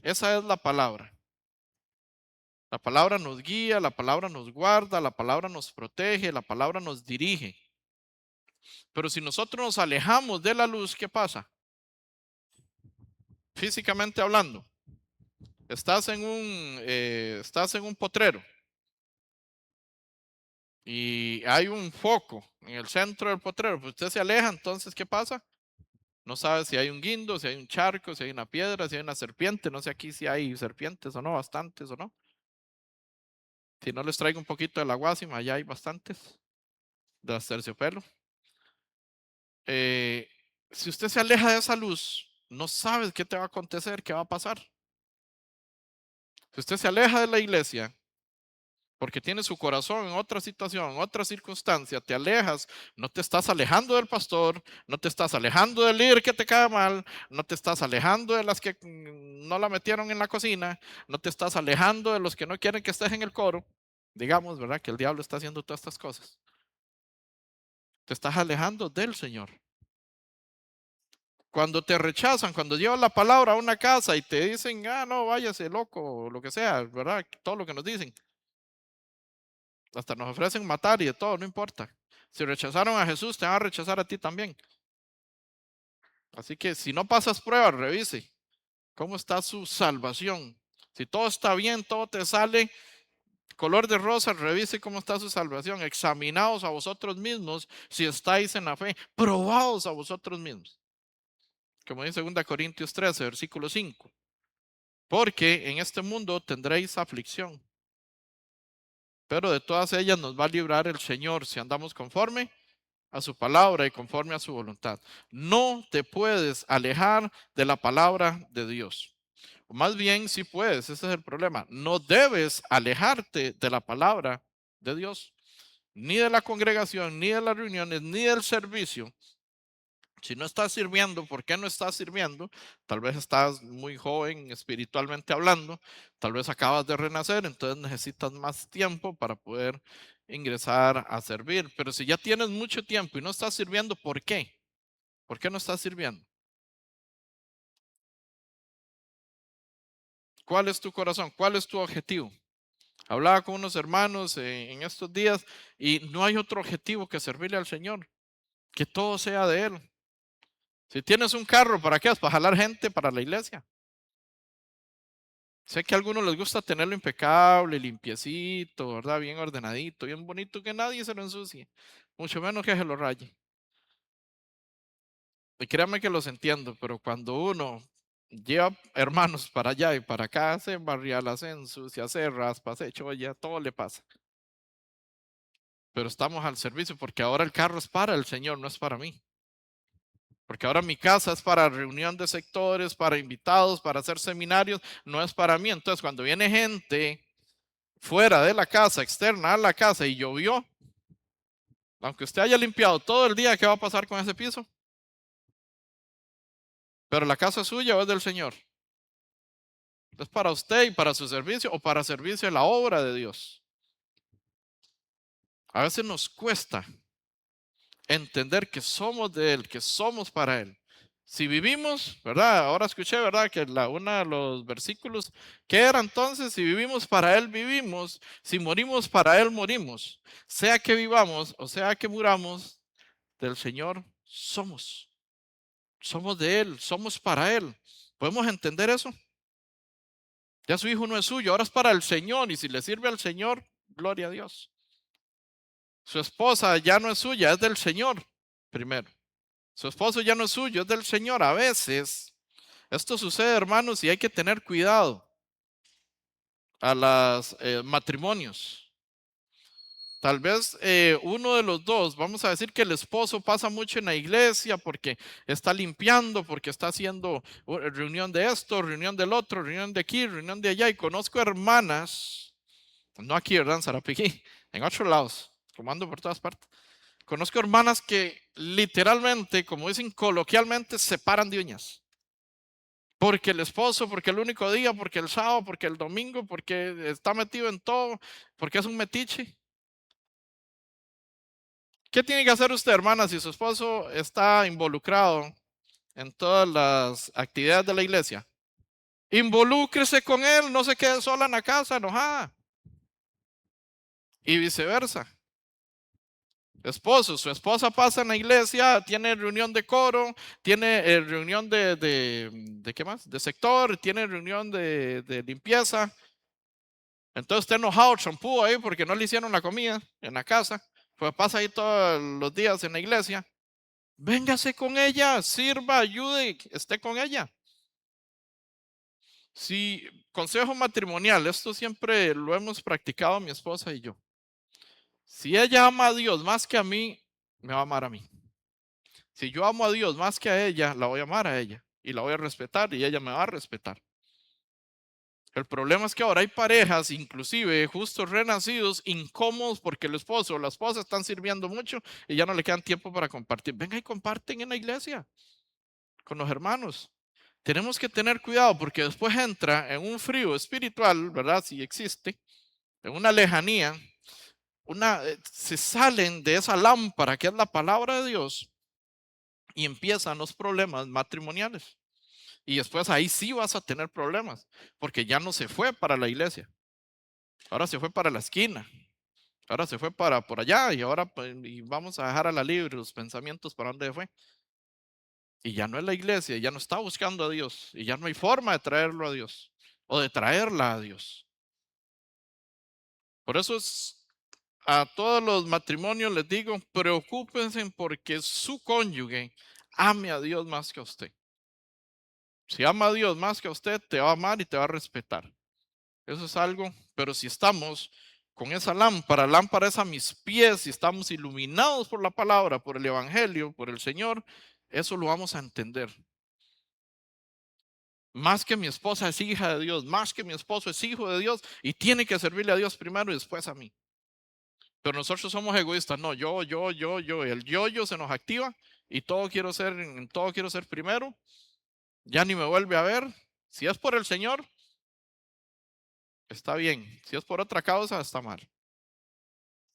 Esa es la palabra. La palabra nos guía, la palabra nos guarda, la palabra nos protege, la palabra nos dirige. Pero si nosotros nos alejamos de la luz, ¿qué pasa? Físicamente hablando, estás en un potrero y hay un foco en el centro del potrero, pues usted se aleja, entonces ¿qué pasa? No sabe si hay un guindo, si hay un charco, si hay una piedra, si hay una serpiente, no sé aquí si hay serpientes o no, bastantes o no. Si no les traigo un poquito de la guásima, allá hay bastantes, de las terciopelo. Eh, si usted se aleja de esa luz, no sabe qué te va a acontecer, qué va a pasar. Si usted se aleja de la iglesia, porque tiene su corazón en otra situación, en otra circunstancia, te alejas, no te estás alejando del pastor, no te estás alejando del líder que te cae mal, no te estás alejando de las que no la metieron en la cocina, no te estás alejando de los que no quieren que estés en el coro, digamos, ¿verdad? Que el diablo está haciendo todas estas cosas. Te estás alejando del Señor. Cuando te rechazan, cuando llevas la palabra a una casa y te dicen, ah, no, váyase loco, o lo que sea, ¿verdad? Todo lo que nos dicen. Hasta nos ofrecen matar y de todo, no importa. Si rechazaron a Jesús, te van a rechazar a ti también. Así que si no pasas pruebas, revise cómo está su salvación. Si todo está bien, todo te sale color de rosa, revise cómo está su salvación. Examinaos a vosotros mismos si estáis en la fe. Probaos a vosotros mismos. Como dice 2 Corintios 13, versículo 5. Porque en este mundo tendréis aflicción, pero de todas ellas nos va a librar el Señor si andamos conforme a su palabra y conforme a su voluntad. No te puedes alejar de la palabra de Dios. O más bien, sí puedes, ese es el problema. No debes alejarte de la palabra de Dios, ni de la congregación, ni de las reuniones, ni del servicio. Si no estás sirviendo, ¿por qué no estás sirviendo? Tal vez estás muy joven espiritualmente hablando, tal vez acabas de renacer, entonces necesitas más tiempo para poder ingresar a servir. Pero si ya tienes mucho tiempo y no estás sirviendo, ¿por qué? ¿Por qué no estás sirviendo? ¿Cuál es tu corazón? ¿Cuál es tu objetivo? Hablaba con unos hermanos en estos días y no hay otro objetivo que servirle al Señor, que todo sea de Él. Si tienes un carro, ¿para qué es? Para jalar gente para la iglesia. Sé que a algunos les gusta tenerlo impecable, limpiecito, ¿verdad? Bien ordenadito, bien bonito, que nadie se lo ensucie, mucho menos que se lo raye. Y créanme que los entiendo, pero cuando uno lleva hermanos para allá y para acá, se embarriala, se ensucia, se raspa, se cholla, todo le pasa. Pero estamos al servicio porque ahora el carro es para el Señor, no es para mí. Porque ahora mi casa es para reunión de sectores, para invitados, para hacer seminarios, no es para mí. Entonces, cuando viene gente fuera de la casa, externa a la casa y llovió, aunque usted haya limpiado todo el día, ¿qué va a pasar con ese piso? Pero la casa es suya o es del Señor. Es para usted y para su servicio o para servicio de la obra de Dios. A veces nos cuesta entender que somos de Él, que somos para Él. Si vivimos, ¿verdad? Ahora escuché, ¿verdad? Que uno de los versículos, ¿qué era entonces? Si vivimos para Él, vivimos. Si morimos para Él, morimos. Sea que vivamos o sea que muramos, del Señor somos. Somos de Él, somos para Él. ¿Podemos entender eso? Ya su hijo no es suyo, ahora es para el Señor. Y si le sirve al Señor, gloria a Dios. Su esposa ya no es suya, es del Señor primero. Su esposo ya no es suyo, es del Señor. A veces esto sucede, hermanos, y hay que tener cuidado a los matrimonios. Tal vez uno de los dos, vamos a decir que el esposo pasa mucho en la iglesia porque está limpiando, porque está haciendo reunión de esto, reunión del otro, reunión de aquí, reunión de allá. Y conozco hermanas, no aquí, ¿verdad? En Sarapiquí, en otros lados, como ando por todas partes. Conozco hermanas que literalmente, como dicen coloquialmente, se paran de uñas. Porque el esposo, porque el único día, porque el sábado, porque el domingo, porque está metido en todo, porque es un metiche. ¿Qué tiene que hacer usted, hermana, si su esposo está involucrado en todas las actividades de la iglesia? Involúcrese con él, no se quede sola en la casa enojada. Y viceversa. Esposo, su esposa pasa en la iglesia, tiene reunión de coro, tiene reunión de ¿qué más? De sector, tiene reunión de limpieza. Entonces está enojado, champú ahí porque no le hicieron la comida en la casa. Pues pasa ahí todos los días en la iglesia. Véngase con ella, sirva, ayude, esté con ella. Si consejo matrimonial, esto siempre lo hemos practicado mi esposa y yo. Si ella ama a Dios más que a mí, me va a amar a mí. Si yo amo a Dios más que a ella, la voy a amar a ella y la voy a respetar y ella me va a respetar. El problema es que ahora hay parejas, inclusive justos renacidos, incómodos porque el esposo o la esposa están sirviendo mucho y ya no le quedan tiempo para compartir. Venga y comparten en la iglesia con los hermanos. Tenemos que tener cuidado porque después entra en un frío espiritual, ¿verdad? Si existe, en una lejanía, se salen de esa lámpara que es la palabra de Dios y empiezan los problemas matrimoniales. Y después ahí sí vas a tener problemas porque ya no se fue para la iglesia, ahora se fue para la esquina. Ahora se fue para por allá y ahora pues, y vamos a dejar a la libre los pensamientos para dónde fue. Y ya no es la iglesia, ya no está buscando a Dios y ya no hay forma de traerlo a Dios o de traerla a Dios. Por eso es a todos los matrimonios les digo, preocúpense porque su cónyuge ame a Dios más que a usted. Si ama a Dios más que a usted, te va a amar y te va a respetar. Eso es algo, pero si estamos con esa lámpara, lámpara es a mis pies, si estamos iluminados por la palabra, por el Evangelio, por el Señor, eso lo vamos a entender. Más que mi esposa es hija de Dios, más que mi esposo es hijo de Dios y tiene que servirle a Dios primero y después a mí. Pero nosotros somos egoístas, no, yo, el yo se nos activa y todo quiero ser, en todo quiero ser primero, ya ni me vuelve a ver. Si es por el Señor, está bien, si es por otra causa, está mal.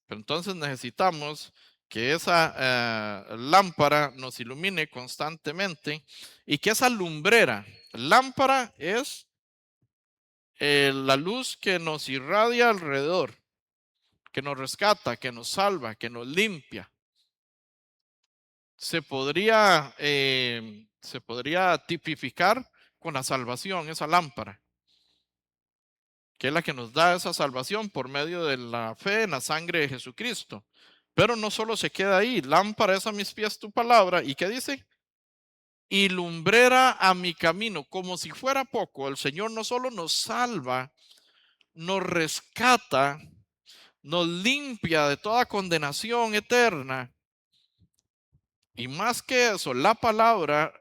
Pero entonces necesitamos que esa lámpara nos ilumine constantemente y que esa lumbrera, lámpara es la luz que nos irradia alrededor, que nos rescata, que nos salva, que nos limpia. Se podría tipificar con la salvación, esa lámpara, que es la que nos da esa salvación por medio de la fe en la sangre de Jesucristo. Pero no solo se queda ahí, lámpara es a mis pies tu palabra. ¿Y qué dice? Y lumbrera a mi camino. Como si fuera poco, el Señor no solo nos salva, nos rescata, nos limpia de toda condenación eterna. Y más que eso, la palabra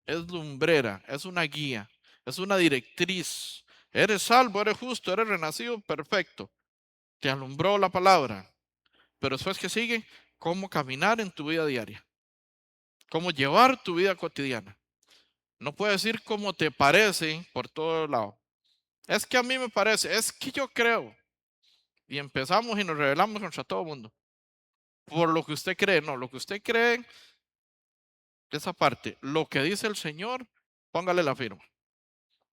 es lumbrera, es una guía, es una directriz. Eres salvo, eres justo, eres renacido, perfecto. Te alumbró la palabra. Pero después que sigue, cómo caminar en tu vida diaria, cómo llevar tu vida cotidiana. No puedes decir cómo te parece por todo lado. Es que a mí me parece, es que yo creo. Y empezamos y nos rebelamos contra todo el mundo. Por lo que usted cree, no, lo que usted cree esa parte, lo que dice el Señor, póngale la firma.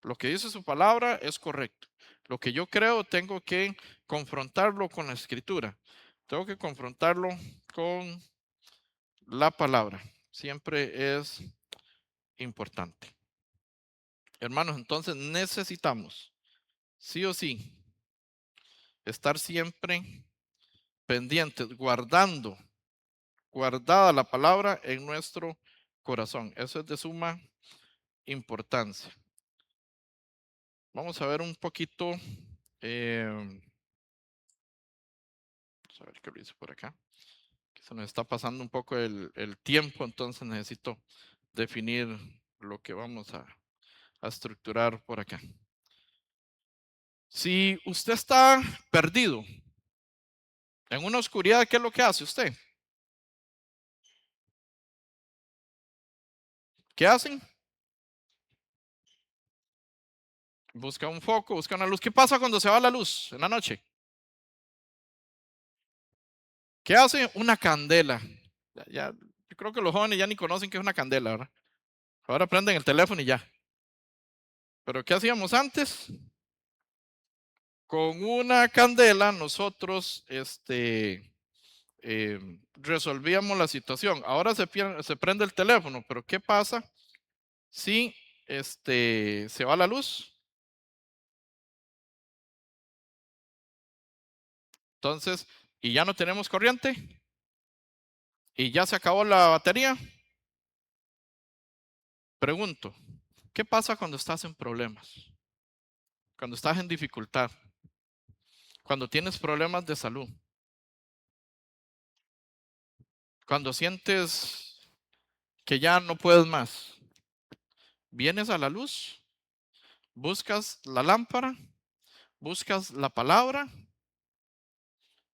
Lo que dice su palabra es correcto. Lo que yo creo, tengo que confrontarlo con la escritura. Tengo que confrontarlo con la palabra. Siempre es importante. Hermanos, entonces necesitamos, sí o sí, estar siempre pendientes, guardada la palabra en nuestro corazón. Eso es de suma importancia. Vamos a ver un poquito. Vamos a ver qué lo hice por acá. Que se nos está pasando un poco el tiempo, entonces necesito definir lo que vamos a estructurar por acá. Si usted está perdido en una oscuridad, ¿qué es lo que hace usted? ¿Qué hacen? Busca un foco, busca una luz. ¿Qué pasa cuando se va la luz en la noche? ¿Qué hace? Una candela. Yo creo que los jóvenes ya ni conocen qué es una candela, ¿verdad? Ahora prenden el teléfono y ya. Pero ¿qué hacíamos antes? Con una candela nosotros resolvíamos la situación. Ahora se prende el teléfono, pero ¿qué pasa si se va la luz? Entonces, y ya no tenemos corriente y ya se acabó la batería. Pregunto, ¿qué pasa cuando estás en problemas? Cuando estás en dificultad, cuando tienes problemas de salud, cuando sientes que ya no puedes más, vienes a la luz, buscas la lámpara, buscas la palabra,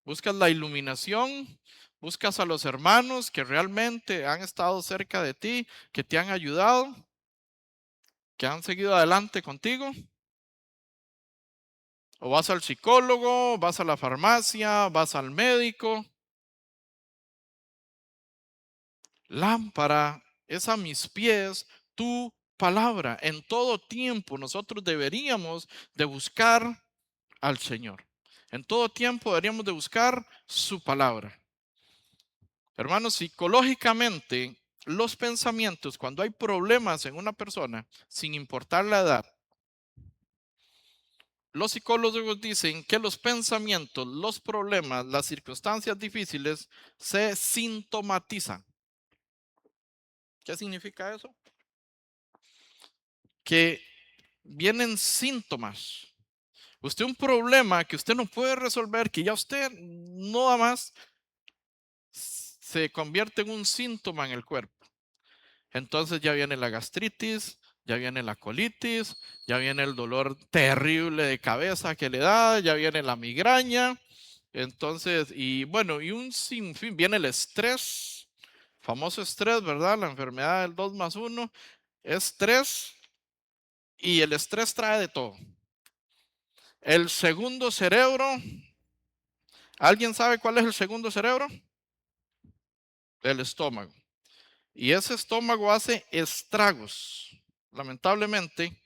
buscas la iluminación, buscas a los hermanos que realmente han estado cerca de ti, que te han ayudado, que han seguido adelante contigo. O vas al psicólogo, vas a la farmacia, vas al médico. Lámpara es a mis pies tu palabra. En todo tiempo nosotros deberíamos de buscar al Señor. En todo tiempo deberíamos de buscar su palabra. Hermanos, psicológicamente, los pensamientos, cuando hay problemas en una persona, sin importar la edad, los psicólogos dicen que los pensamientos, los problemas, las circunstancias difíciles se sintomatizan. ¿Qué significa eso? Que vienen síntomas. Usted un problema que usted no puede resolver, que ya usted no da más, se convierte en un síntoma en el cuerpo. Entonces ya viene la gastritis, ya viene la colitis, ya viene el dolor terrible de cabeza que le da, ya viene la migraña. Entonces, y bueno, y un sinfín, viene el estrés, famoso estrés, ¿verdad? La enfermedad del 2+1, estrés, y el estrés trae de todo. El segundo cerebro, ¿alguien sabe cuál es el segundo cerebro? El estómago. Y ese estómago hace estragos, lamentablemente,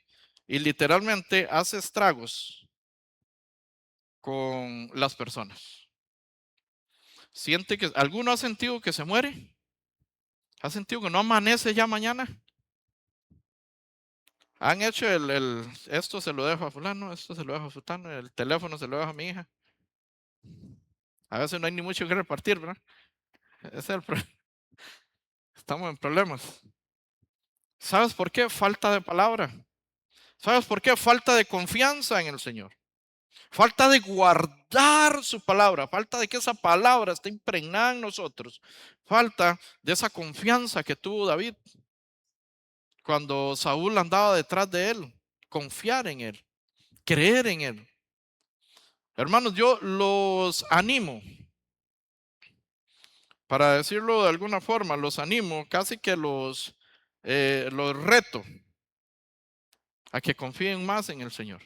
y literalmente hace estragos con las personas. Siente que, ¿alguno ha sentido que se muere? ¿Ha sentido que no amanece ya mañana? Han hecho esto se lo dejo a fulano, esto se lo dejo a fulano, el teléfono se lo dejo a mi hija. A veces no hay ni mucho que repartir, ¿verdad? Ese es el problema. Estamos en problemas. ¿Sabes por qué? Falta de palabra. ¿Sabes por qué? Falta de confianza en el Señor. Falta de guardar su palabra. Falta de que esa palabra esté impregnada en nosotros. Falta de esa confianza que tuvo David cuando Saúl andaba detrás de él. Confiar en él. Creer en él. Hermanos, yo los animo, para decirlo de alguna forma, los animo, casi que los reto a que confíen más en el Señor.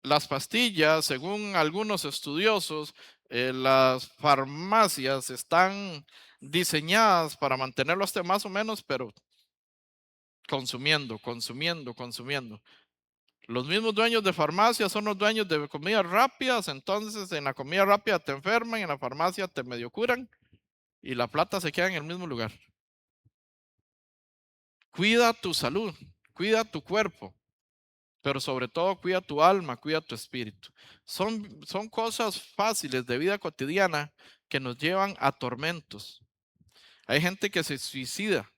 Las pastillas, según algunos estudiosos, Las farmacias están diseñadas para mantenerlo hasta más o menos, pero consumiendo, consumiendo, consumiendo. Los mismos dueños de farmacias son los dueños de comidas rápidas, entonces en la comida rápida te enferman, en la farmacia te medio curan y la plata se queda en el mismo lugar. Cuida tu salud, cuida tu cuerpo, pero sobre todo cuida tu alma, cuida tu espíritu. Son cosas fáciles de vida cotidiana que nos llevan a tormentos. Hay gente que se suicida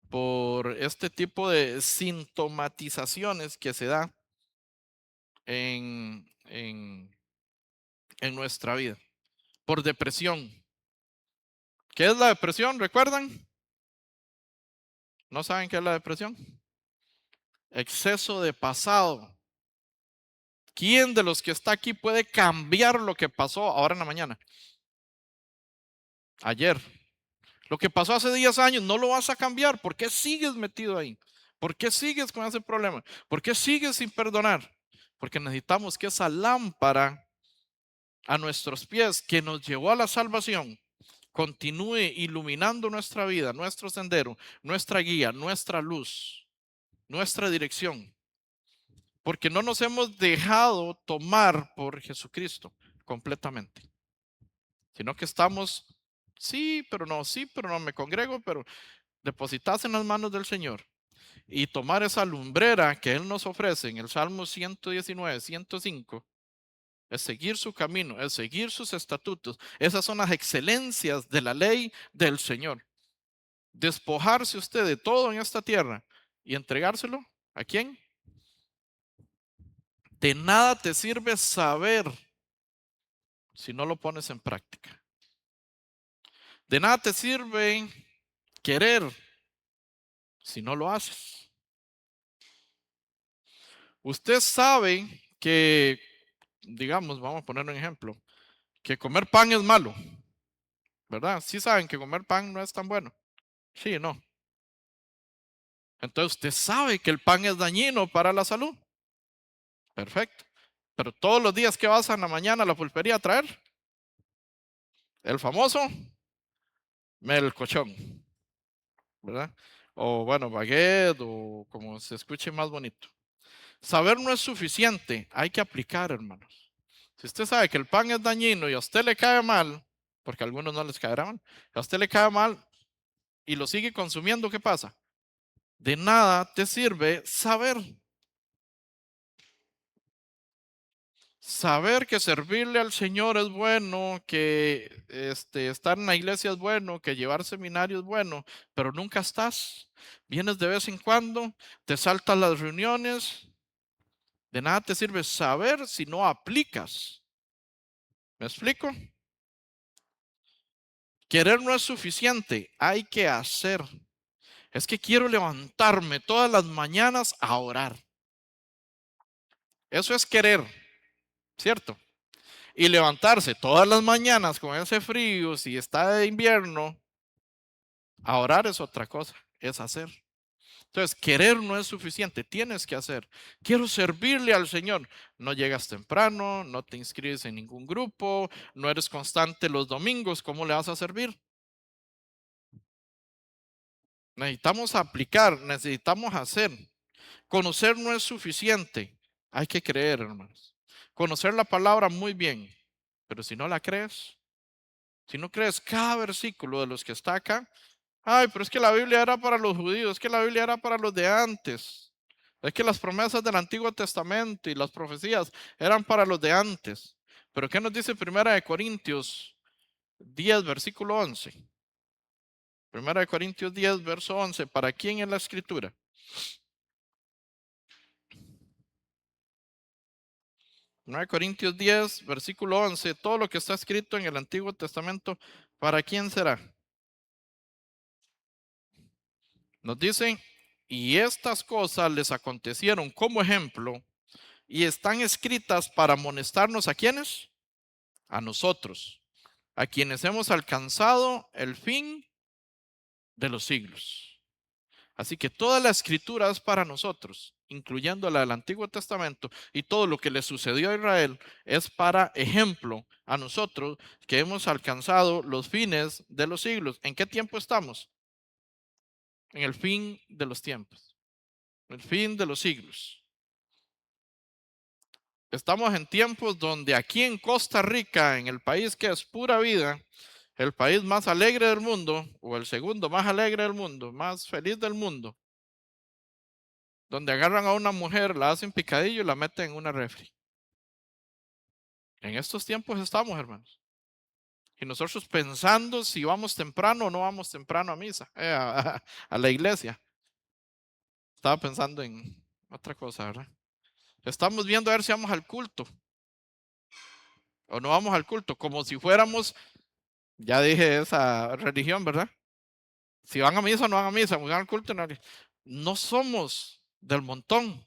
por este tipo de sintomatizaciones que se da en nuestra vida. Por depresión. ¿Qué es la depresión? ¿Recuerdan? ¿No saben qué es la depresión? Exceso de pasado. ¿Quién de los que está aquí puede cambiar lo que pasó ahora en la mañana? Ayer. Lo que pasó hace 10 años no lo vas a cambiar. ¿Por qué sigues metido ahí? ¿Por qué sigues con ese problema? ¿Por qué sigues sin perdonar? Porque necesitamos que esa lámpara a nuestros pies que nos llevó a la salvación continúe iluminando nuestra vida, nuestro sendero, nuestra guía, nuestra luz, nuestra dirección. Porque no nos hemos dejado tomar por Jesucristo completamente, sino que estamos, sí, pero no, me congrego, pero depositas en las manos del Señor y tomar esa lumbrera que Él nos ofrece en el Salmo 119, 105, es seguir su camino, es seguir sus estatutos. Esas son las excelencias de la ley del Señor. Despojarse usted de todo en esta tierra y entregárselo, ¿a quién? De nada te sirve saber si no lo pones en práctica. De nada te sirve querer si no lo haces. Usted sabe que, digamos, vamos a poner un ejemplo, que comer pan es malo, ¿verdad? Sí saben que comer pan no es tan bueno. Sí, no. Entonces usted sabe que el pan es dañino para la salud. Perfecto. Pero todos los días que vas a la mañana a la pulpería a traer el famoso melcochón, ¿verdad? O bueno, baguette o como se escuche más bonito. Saber no es suficiente, hay que aplicar, hermanos. Si usted sabe que el pan es dañino y a usted le cae mal, porque a algunos no les caerá mal, a usted le cae mal y lo sigue consumiendo, ¿qué pasa? De nada te sirve saber. Saber que servirle al Señor es bueno, que estar en la iglesia es bueno, que llevar seminario es bueno, pero nunca estás. Vienes de vez en cuando, te saltas las reuniones. De nada te sirve saber si no aplicas. ¿Me explico? Querer no es suficiente, hay que hacer. Es que quiero levantarme todas las mañanas a orar. Eso es querer, ¿cierto? Y levantarse todas las mañanas con ese frío, si está de invierno, a orar es otra cosa, es hacer. Entonces, querer no es suficiente, tienes que hacer. Quiero servirle al Señor. No llegas temprano, no te inscribes en ningún grupo, no eres constante los domingos, ¿cómo le vas a servir? Necesitamos aplicar, necesitamos hacer. Conocer no es suficiente, hay que creer, hermanos. Conocer la palabra muy bien, pero si no la crees, si no crees cada versículo de los que está acá, ay, pero es que la Biblia era para los judíos, es que la Biblia era para los de antes. Es que las promesas del Antiguo Testamento y las profecías eran para los de antes. Pero ¿qué nos dice Primera de Corintios 10, versículo 11? Primera de Corintios 10, verso 11. ¿Para quién es la escritura? Primera de Corintios 10, versículo 11. Todo lo que está escrito en el Antiguo Testamento, ¿para quién será? Nos dice, y estas cosas les acontecieron como ejemplo y están escritas para amonestarnos a quienes, a nosotros, a quienes hemos alcanzado el fin de los siglos. Así que toda la escritura es para nosotros, incluyendo la del Antiguo Testamento, y todo lo que le sucedió a Israel es para ejemplo a nosotros que hemos alcanzado los fines de los siglos. ¿En qué tiempo estamos? En el fin de los tiempos, el fin de los siglos. Estamos en tiempos donde aquí en Costa Rica, en el país que es pura vida, el país más alegre del mundo, o el segundo más alegre del mundo, más feliz del mundo, donde agarran a una mujer, la hacen picadillo y la meten en una refri. En estos tiempos estamos, hermanos. Y nosotros pensando si vamos temprano o no vamos temprano a misa, a la iglesia. Estaba pensando en otra cosa, ¿verdad? Estamos viendo a ver si vamos al culto o no vamos al culto, como si fuéramos, ya dije esa religión, ¿verdad? Si van a misa o no van a misa, van al culto, no, no somos del montón.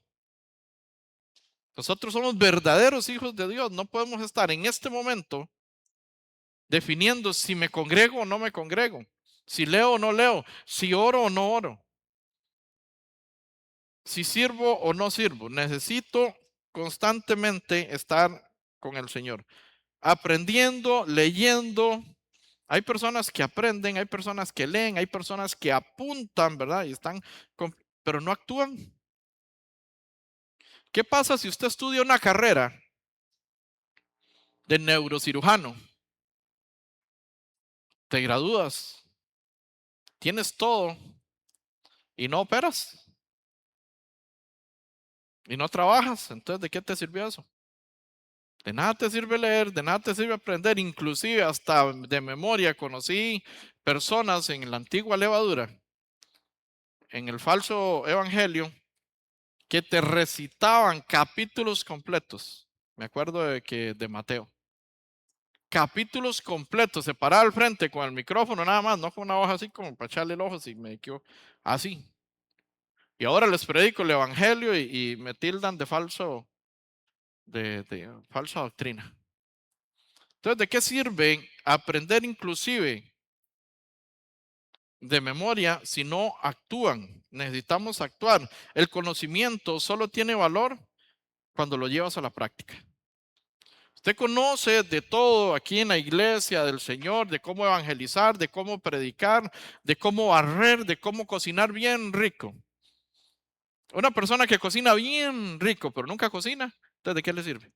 Nosotros somos verdaderos hijos de Dios. No podemos estar en este momento definiendo si me congrego o no me congrego, si leo o no leo, si oro o no oro, si sirvo o no sirvo. Necesito constantemente estar con el Señor, aprendiendo, leyendo. Hay personas que aprenden, hay personas que leen, hay personas que apuntan, ¿verdad? Y están, pero no actúan. ¿Qué pasa si usted estudia una carrera de neurocirujano? Te gradúas, tienes todo y no operas y no trabajas. Entonces, ¿de qué te sirvió eso? De nada te sirve leer, de nada te sirve aprender, inclusive hasta de memoria. Conocí personas en la antigua levadura, en el falso evangelio, que te recitaban capítulos completos. Me acuerdo de Mateo. Capítulos completos, se paraba al frente con el micrófono nada más, no con una hoja así como para echarle el ojo si me equivoco. Así. Y ahora les predico el evangelio y me tildan de de falsa doctrina. Entonces, ¿de qué sirve aprender inclusive de memoria si no actúan? Necesitamos actuar. El conocimiento solo tiene valor cuando lo llevas a la práctica. Usted conoce de todo aquí en la iglesia del Señor, de cómo evangelizar, de cómo predicar, de cómo barrer, de cómo cocinar bien rico. Una persona que cocina bien rico, pero nunca cocina, entonces ¿de qué le sirve?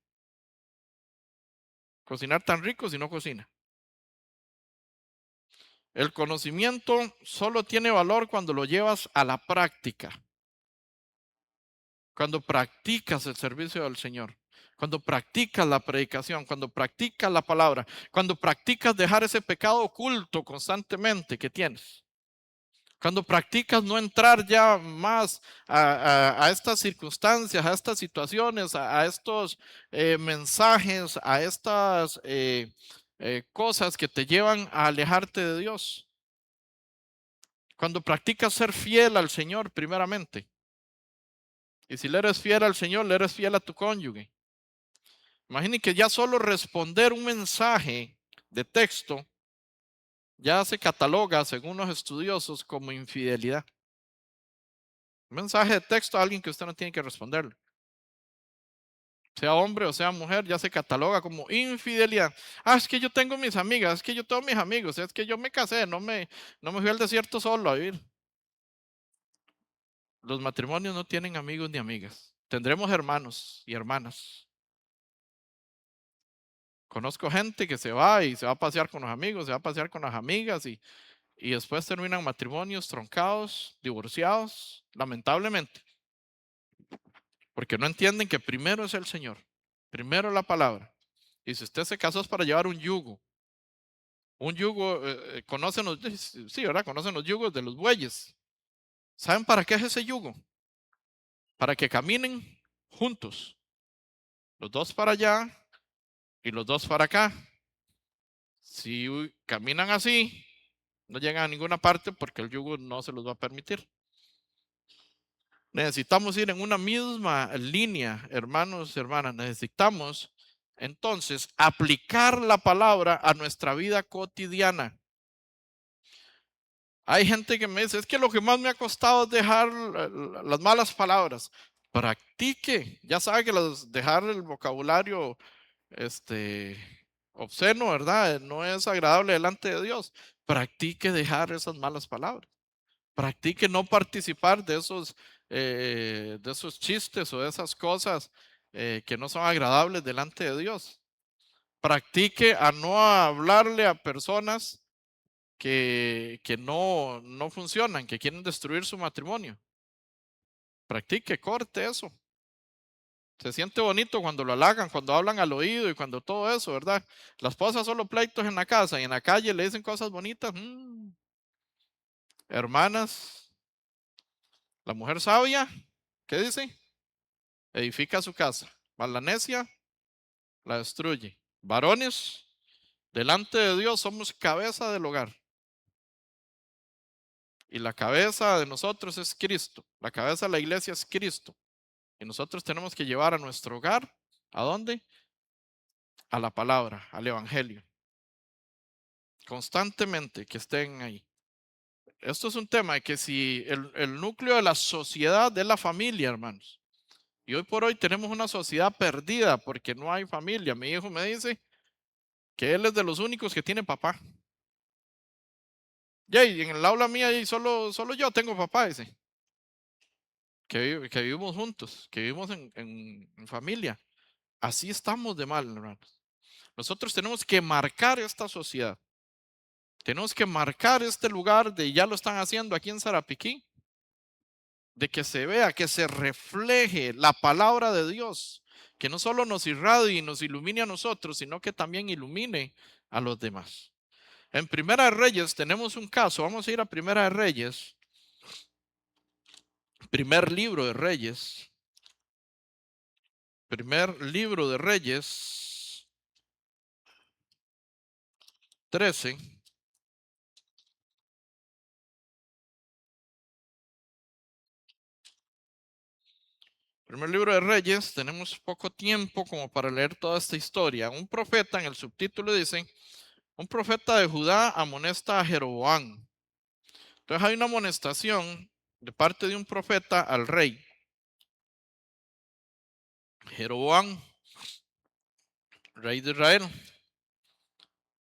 Cocinar tan rico si no cocina. El conocimiento solo tiene valor cuando lo llevas a la práctica, cuando practicas el servicio del Señor, cuando practicas la predicación, cuando practicas la palabra, cuando practicas dejar ese pecado oculto constantemente que tienes. Cuando practicas no entrar ya más a estas circunstancias, a estas situaciones, a estos mensajes, a estas cosas que te llevan a alejarte de Dios. Cuando practicas ser fiel al Señor primeramente. Y si le eres fiel al Señor, le eres fiel a tu cónyuge. Imaginen que ya solo responder un mensaje de texto ya se cataloga, según los estudiosos, como infidelidad. Un mensaje de texto a alguien que usted no tiene que responderle. Sea hombre o sea mujer, ya se cataloga como infidelidad. Ah, es que yo tengo mis amigas, es que yo tengo mis amigos, es que yo me casé, no me fui al desierto solo a vivir. Los matrimonios no tienen amigos ni amigas. Tendremos hermanos y hermanas. Conozco gente que se va y se va a pasear con los amigos, se va a pasear con las amigas y después terminan matrimonios troncados, divorciados, lamentablemente, porque no entienden que primero es el Señor, primero la palabra. Y si usted se casó es para llevar un yugo, conocen los, sí, ¿verdad? Conocen los yugos de los bueyes. ¿Saben para qué es ese yugo? Para que caminen juntos, los dos para allá y los dos para acá. Si caminan así, no llegan a ninguna parte porque el yugo no se los va a permitir. Necesitamos ir en una misma línea, hermanos y hermanas. Necesitamos entonces aplicar la palabra a nuestra vida cotidiana. Hay gente que me dice, es que lo que más me ha costado es dejar las malas palabras. Practique, ya sabe que dejar el vocabulario este, obsceno, ¿verdad? No es agradable delante de Dios. Practique dejar esas malas palabras. Practique no participar de esos chistes o de esas cosas que no son agradables delante de Dios. Practique a no hablarle a personas que no funcionan, que quieren destruir su matrimonio. Practique, corte eso. Se siente bonito cuando lo halagan, cuando hablan al oído y cuando todo eso, ¿verdad? La esposa solo pleitos en la casa y en la calle le dicen cosas bonitas. Hermanas, la mujer sabia, ¿qué dice? Edifica su casa. Mas la necia la destruye. Varones, delante de Dios somos cabeza del hogar. Y la cabeza de nosotros es Cristo. La cabeza de la iglesia es Cristo. Y nosotros tenemos que llevar a nuestro hogar, ¿a dónde? A la palabra, al evangelio. Constantemente que estén ahí. Esto es un tema de que si el núcleo de la sociedad es la familia, hermanos. Y hoy por hoy tenemos una sociedad perdida porque no hay familia. Mi hijo me dice que él es de los únicos que tiene papá. Ya, y en el aula mía y solo yo tengo papá, dice. Que vivimos juntos, que vivimos en familia. Así estamos de mal, hermanos. Nosotros tenemos que marcar esta sociedad. Tenemos que marcar este lugar de, ya lo están haciendo aquí en Sarapiquí, de que se vea, que se refleje la palabra de Dios, que no solo nos irradie y nos ilumine a nosotros, sino que también ilumine a los demás. En Primera de Reyes tenemos un caso, vamos a ir a Primera de Reyes, primer libro de Reyes, primer libro de Reyes 13. Primer libro de Reyes, tenemos poco tiempo como para leer toda esta historia. Un profeta, en el subtítulo dice, un profeta de Judá amonesta a Jeroboam. Entonces hay una amonestación de parte de un profeta al rey. Jeroboam, rey de Israel.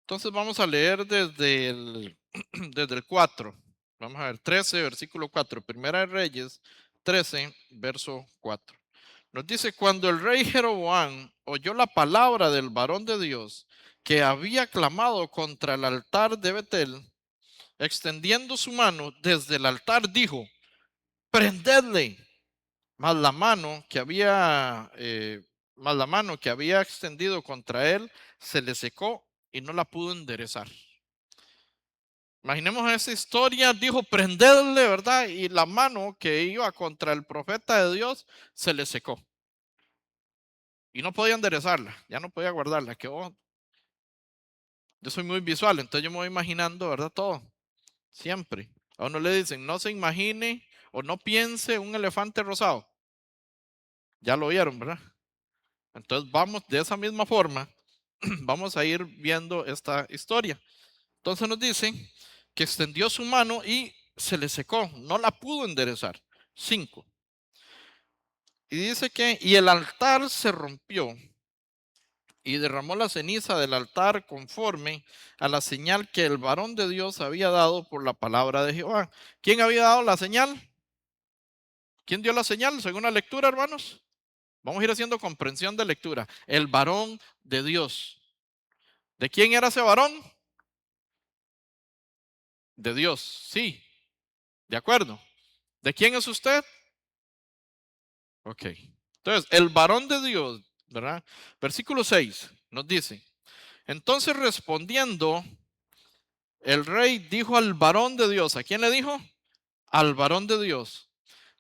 Entonces vamos a leer desde el 4. Vamos a ver, 13, versículo 4. Primera de Reyes 13, verso 4. Nos dice, cuando el rey Jeroboam oyó la palabra del varón de Dios que había clamado contra el altar de Betel, extendiendo su mano desde el altar, dijo, prendedle. Mas la mano que había, mas la mano que había extendido contra él se le secó y no la pudo enderezar. Imaginemos esa historia, dijo prendedle, ¿verdad? Y la mano que iba contra el profeta de Dios se le secó. Y no podía enderezarla, ya no podía guardarla. Yo soy muy visual, entonces yo me voy imaginando, ¿verdad? Todo, siempre. A uno le dicen, no se imagine o no piense un elefante rosado. Ya lo vieron, ¿verdad? Entonces vamos de esa misma forma, vamos a ir viendo esta historia. Entonces nos dice que extendió su mano y se le secó, no la pudo enderezar. 5. Y dice que, y el altar se rompió y derramó la ceniza del altar conforme a la señal que el varón de Dios había dado por la palabra de Jehová. ¿Quién había dado la señal? ¿Quién dio la señal? Según la lectura, hermanos. Vamos a ir haciendo comprensión de lectura. El varón de Dios. ¿De quién era ese varón? De Dios. Sí, de acuerdo. ¿De quién es usted? Ok. Entonces, el varón de Dios, ¿verdad? Versículo 6 nos dice, entonces respondiendo, el rey dijo al varón de Dios, ¿a quién le dijo? Al varón de Dios,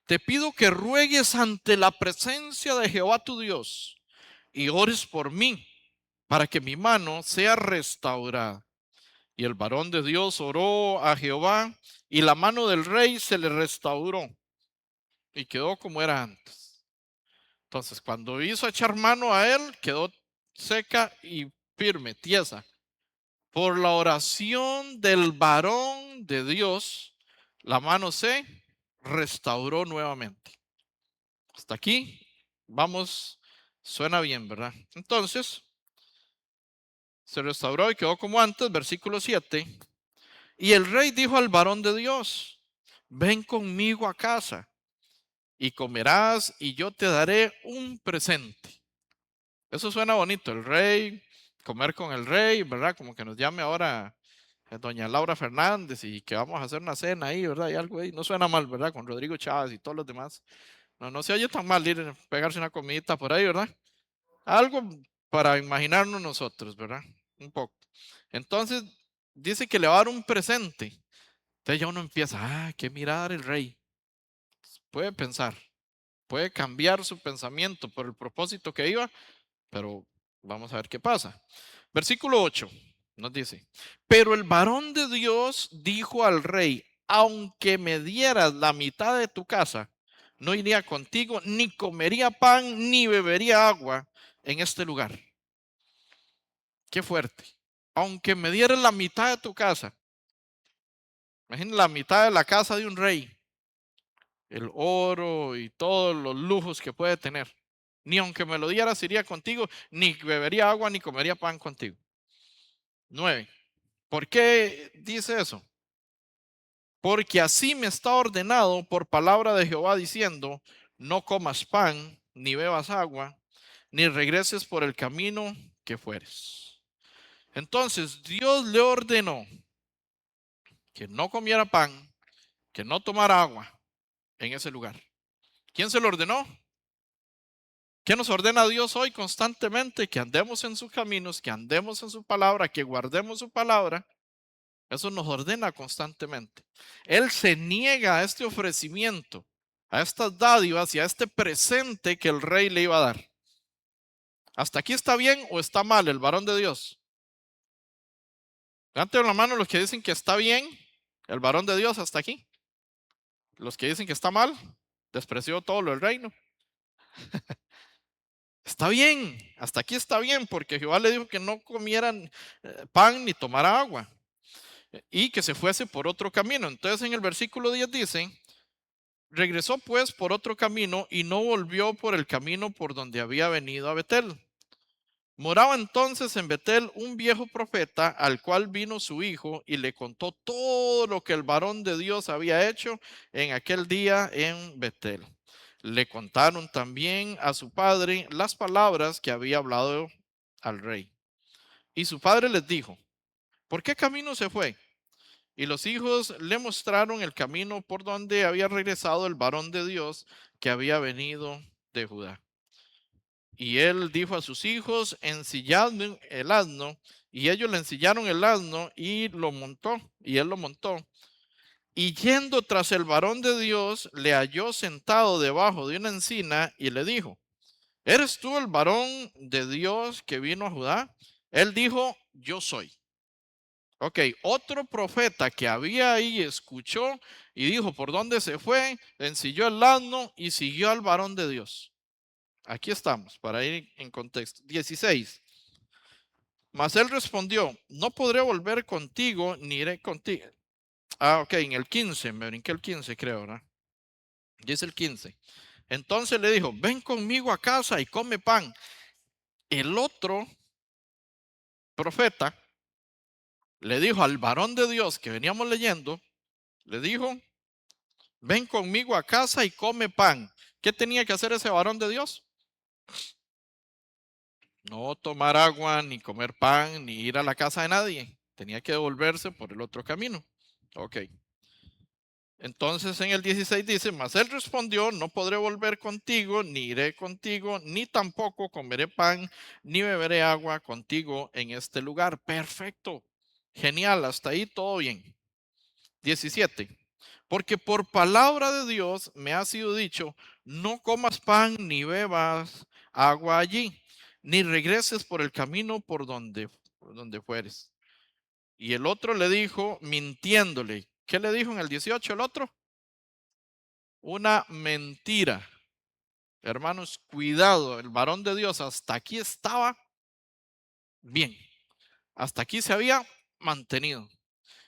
te pido que ruegues ante la presencia de Jehová tu Dios y ores por mí para que mi mano sea restaurada. Y el varón de Dios oró a Jehová y la mano del rey se le restauró y quedó como era antes. Entonces, cuando hizo echar mano a él, quedó seca y firme, tiesa. por la oración del varón de Dios, la mano se restauró nuevamente. Hasta aquí, vamos, suena bien, ¿verdad? Entonces, se restauró y quedó como antes, versículo 7. Y el rey dijo al varón de Dios, ven conmigo a casa y comerás y yo te daré un presente. Eso suena bonito, el rey, comer con el rey, ¿verdad? Como que nos llame ahora doña Laura Fernández y que vamos a hacer una cena ahí, ¿verdad? Y algo ahí, no suena mal, ¿verdad? Con Rodrigo Chávez y todos los demás. No, no se oye tan mal ir a pegarse una comidita por ahí, ¿verdad? Algo para imaginarnos nosotros, ¿verdad? Un poco. Entonces, dice que le va a dar un presente. Entonces ya uno empieza, qué mirar el rey. Puede pensar, puede cambiar su pensamiento por el propósito que iba, pero vamos a ver qué pasa. Versículo 8 nos dice, pero el varón de Dios dijo al rey, aunque me dieras la mitad de tu casa, no iría contigo, ni comería pan, ni bebería agua en este lugar. Qué fuerte. Aunque me dieras la mitad de tu casa, imagínate la mitad de la casa de un rey, el oro y todos los lujos que puede tener. Ni aunque me lo dieras iría contigo, ni bebería agua, ni comería pan contigo. 9. ¿Por qué dice eso? Porque así me está ordenado por palabra de Jehová diciendo, no comas pan, ni bebas agua, ni regreses por el camino que fueres. Entonces Dios le ordenó que no comiera pan, que no tomara agua en ese lugar. ¿Quién se lo ordenó? ¿Qué nos ordena Dios hoy constantemente? Que andemos en sus caminos, que andemos en su palabra, que guardemos su palabra. Eso nos ordena constantemente. Él se niega a este ofrecimiento, a estas dádivas y a este presente que el rey le iba a dar. ¿Hasta aquí está bien o está mal el varón de Dios? Levanten la mano los que dicen que está bien el varón de Dios hasta aquí. Los que dicen que está mal, despreció todo lo del reino. Está bien, hasta aquí está bien, porque Jehová le dijo que no comieran pan ni tomara agua y que se fuese por otro camino. Entonces en el versículo 10 dice, regresó pues por otro camino y no volvió por el camino por donde había venido a Betel. Moraba entonces en Betel un viejo profeta al cual vino su hijo y le contó todo lo que el varón de Dios había hecho en aquel día en Betel. Le contaron también a su padre las palabras que había hablado al rey. Y su padre les dijo, ¿por qué camino se fue? Y los hijos le mostraron el camino por donde había regresado el varón de Dios que había venido de Judá. Y él dijo a sus hijos, ensilladme el asno. Y ellos le ensillaron el asno y lo montó. Y él lo montó. Y yendo tras el varón de Dios, le halló sentado debajo de una encina y le dijo, ¿eres tú el varón de Dios que vino a Judá? Él dijo, yo soy. Ok, otro profeta que había ahí escuchó y dijo, ¿por dónde se fue? Ensilló el asno y siguió al varón de Dios. Aquí estamos, para ir en contexto. 16. Mas él respondió, no podré volver contigo, ni iré contigo. Ok, en el 15, me brinqué el 15 creo, ¿verdad? Dice el 15. Entonces le dijo, ven conmigo a casa y come pan. El otro profeta le dijo al varón de Dios que veníamos leyendo, le dijo, ven conmigo a casa y come pan. ¿Qué tenía que hacer ese varón de Dios? No tomar agua, ni comer pan, ni ir a la casa de nadie. Tenía que devolverse por el otro camino. Ok. Entonces en el 16 dice, mas él respondió, no podré volver contigo, ni iré contigo, ni tampoco comeré pan, ni beberé agua contigo en este lugar. Perfecto. Genial, hasta ahí todo bien. 17. Porque por palabra de Dios me ha sido dicho, no comas pan ni bebas agua allí, ni regreses por el camino por donde fueres. Y el otro le dijo, mintiéndole. ¿Qué le dijo en el 18 el otro? Una mentira. Hermanos, cuidado, el varón de Dios hasta aquí estaba bien. Hasta aquí se había mantenido.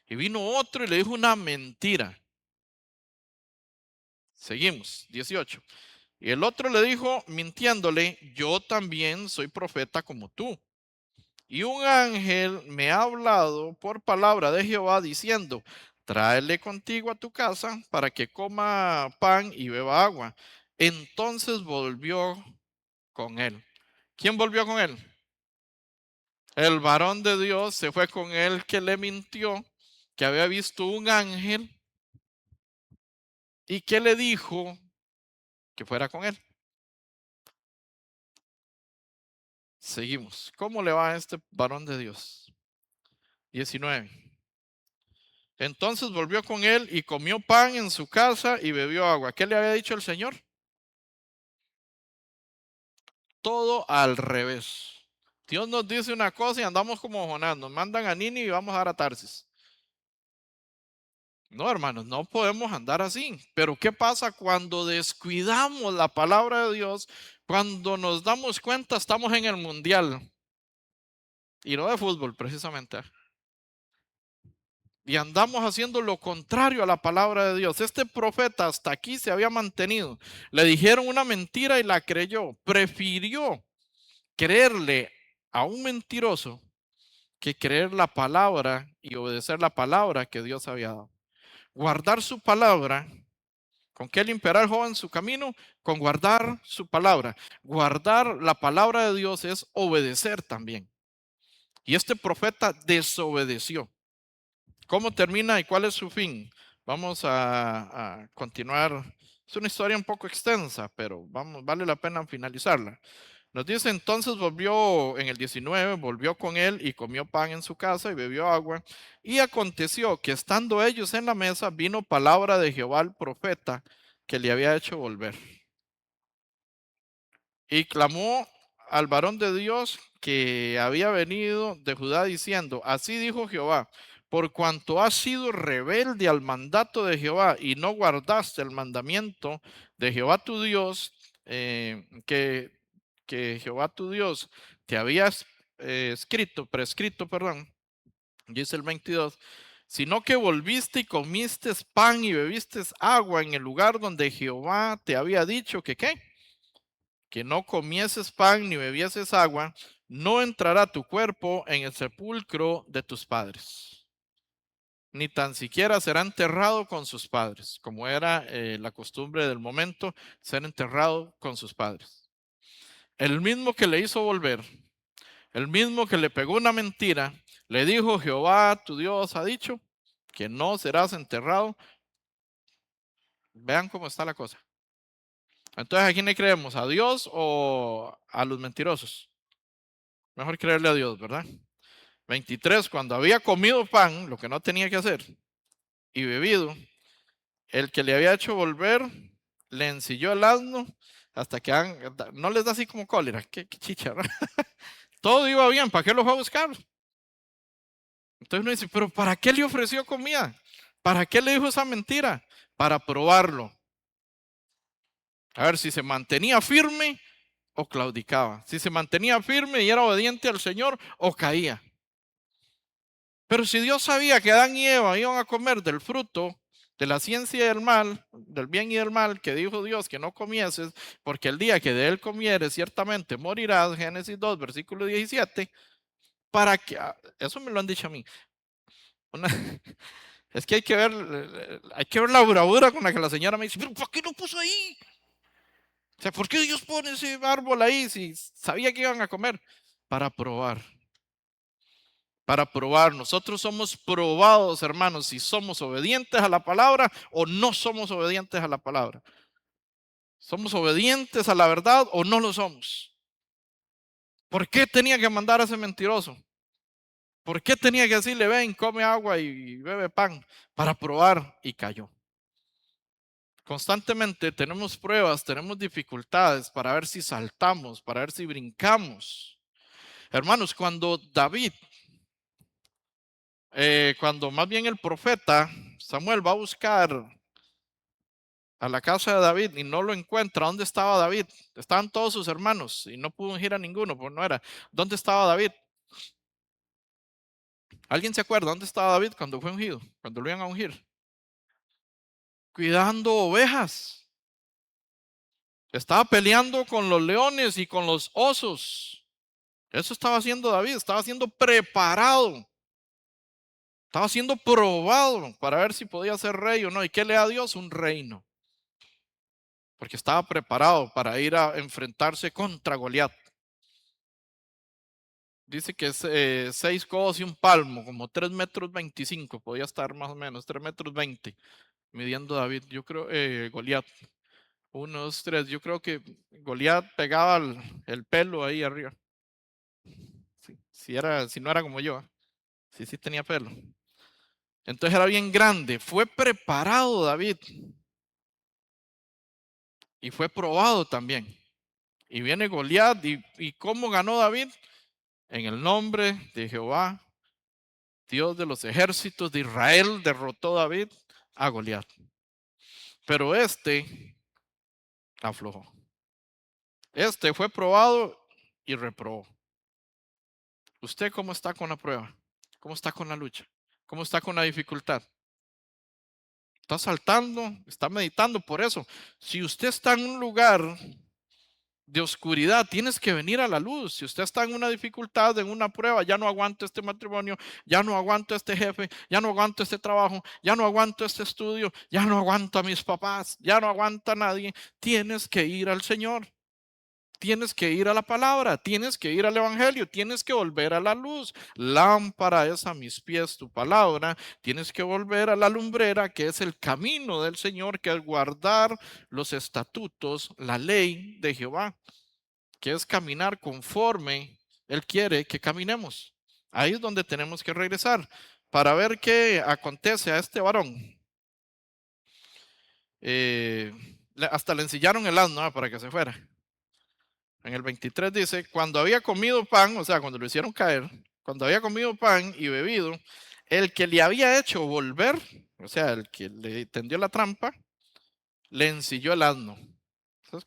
Y vino otro y le dijo una mentira. Seguimos, 18. Y el otro le dijo, mintiéndole, yo también soy profeta como tú. Y un ángel me ha hablado por palabra de Jehová diciendo, tráele contigo a tu casa para que coma pan y beba agua. Entonces volvió con él. ¿Quién volvió con él? El varón de Dios se fue con él que le mintió, que había visto un ángel y que le dijo que fuera con él. Seguimos. ¿Cómo le va a este varón de Dios? 19. Entonces volvió con él y comió pan en su casa y bebió agua. ¿Qué le había dicho el Señor? Todo al revés. Dios nos dice una cosa y andamos como Jonás. Nos mandan a Nínive y vamos a dar a Tarsis. No, hermanos, no podemos andar así. Pero ¿qué pasa cuando descuidamos la palabra de Dios? Cuando nos damos cuenta, estamos en el mundial. Y no de fútbol, precisamente. Y andamos haciendo lo contrario a la palabra de Dios. Este profeta hasta aquí se había mantenido. Le dijeron una mentira y la creyó. Prefirió creerle a un mentiroso que creer la palabra y obedecer la palabra que Dios había dado. Guardar su palabra. ¿Con qué limpiará el joven su camino? Con guardar su palabra. Guardar la palabra de Dios es obedecer también. Y este profeta desobedeció. ¿Cómo termina y cuál es su fin? Vamos a continuar. Es una historia un poco extensa, pero vale la pena finalizarla. Nos dice entonces volvió en el 19, volvió con él y comió pan en su casa y bebió agua. Y aconteció que estando ellos en la mesa, vino palabra de Jehová al profeta que le había hecho volver. Y clamó al varón de Dios que había venido de Judá diciendo, así dijo Jehová, por cuanto has sido rebelde al mandato de Jehová y no guardaste el mandamiento de Jehová tu Dios, que Jehová tu Dios te había prescrito, perdón, dice el 22, sino que volviste y comiste pan y bebiste agua en el lugar donde Jehová te había dicho que qué, que no comieses pan ni bebieses agua, no entrará tu cuerpo en el sepulcro de tus padres, ni tan siquiera será enterrado con sus padres, como era la costumbre del momento, ser enterrado con sus padres. El mismo que le hizo volver, el mismo que le pegó una mentira, le dijo, Jehová tu Dios ha dicho que no serás enterrado. Vean cómo está la cosa. Entonces, ¿a quién le creemos? ¿A Dios o a los mentirosos? Mejor creerle a Dios, ¿verdad? 23, cuando había comido pan, lo que no tenía que hacer, y bebido, el que le había hecho volver, le ensilló el asno hasta que no les da así como cólera, qué chicha, ¿verdad? Todo iba bien, ¿para qué lo fue a buscar? Entonces uno dice, pero ¿para qué le ofreció comida? ¿Para qué le dijo esa mentira? Para probarlo. A ver si se mantenía firme o claudicaba. Si se mantenía firme y era obediente al Señor o caía. Pero si Dios sabía que Adán y Eva iban a comer del fruto de la ciencia y del mal, del bien y del mal, que dijo Dios que no comieses, porque el día que de él comieres ciertamente morirás, Génesis 2, versículo 17, para que, eso me lo han dicho a mí, una, es que hay que ver la bravura con la que la señora me dice, pero ¿por qué lo puso ahí? O sea, ¿por qué Dios pone ese árbol ahí si sabía que iban a comer? Para probar. Para probar. Nosotros somos probados, hermanos, si somos obedientes a la palabra o no somos obedientes a la palabra. ¿Somos obedientes a la verdad o no lo somos? ¿Por qué tenía que mandar a ese mentiroso? ¿Por qué tenía que decirle, ven, come agua y bebe pan? Para probar, y cayó. Constantemente tenemos pruebas, tenemos dificultades para ver si saltamos, para ver si brincamos. Hermanos, cuando más bien el profeta Samuel va a buscar a la casa de David y no lo encuentra, ¿dónde estaba David? Estaban todos sus hermanos y no pudo ir a ninguno, pues no era. ¿Dónde estaba David? ¿Alguien se acuerda dónde estaba David cuando fue ungido? Cuando lo iban a ungir. Cuidando ovejas. Estaba peleando con los leones y con los osos. Eso estaba haciendo David, estaba siendo preparado. Estaba siendo probado para ver si podía ser rey o no. ¿Y qué le da a Dios? Un reino. Porque estaba preparado para ir a enfrentarse contra Goliat. Dice que es 6 codos y un palmo, como 3 metros 25, podía estar más o menos, 3 metros 20, midiendo David. Yo creo, Goliat, 1, 2, 3. Yo creo que Goliat pegaba el pelo ahí arriba. Sí, si no era como yo, sí tenía pelo. Entonces era bien grande. Fue preparado David y fue probado también. Y viene Goliat. ¿Y cómo ganó David? En el nombre de Jehová, Dios de los ejércitos de Israel, derrotó David a Goliat. Pero este aflojó. Este fue probado y reprobó. ¿Usted cómo está con la prueba? ¿Cómo está con la lucha? ¿Cómo está con la dificultad? ¿Está saltando? ¿Está meditando? Por eso, si usted está en un lugar de oscuridad, tienes que venir a la luz. Si usted está en una dificultad, en una prueba, ya no aguanto este matrimonio, ya no aguanto este jefe, ya no aguanto este trabajo, ya no aguanto este estudio, ya no aguanto a mis papás, ya no aguanta a nadie, tienes que ir al Señor. Tienes que ir a la palabra, tienes que ir al evangelio, tienes que volver a la luz. Lámpara es a mis pies tu palabra. Tienes que volver a la lumbrera, que es el camino del Señor, que es guardar los estatutos, la ley de Jehová, que es caminar conforme Él quiere que caminemos. Ahí es donde tenemos que regresar para ver qué acontece a este varón. Eh, hasta le ensillaron el asno para que se fuera. En el 23 dice, cuando había comido pan, o sea, cuando lo hicieron caer, cuando había comido pan y bebido, el que le había hecho volver, o sea, el que le tendió la trampa, le ensilló el asno. Eso es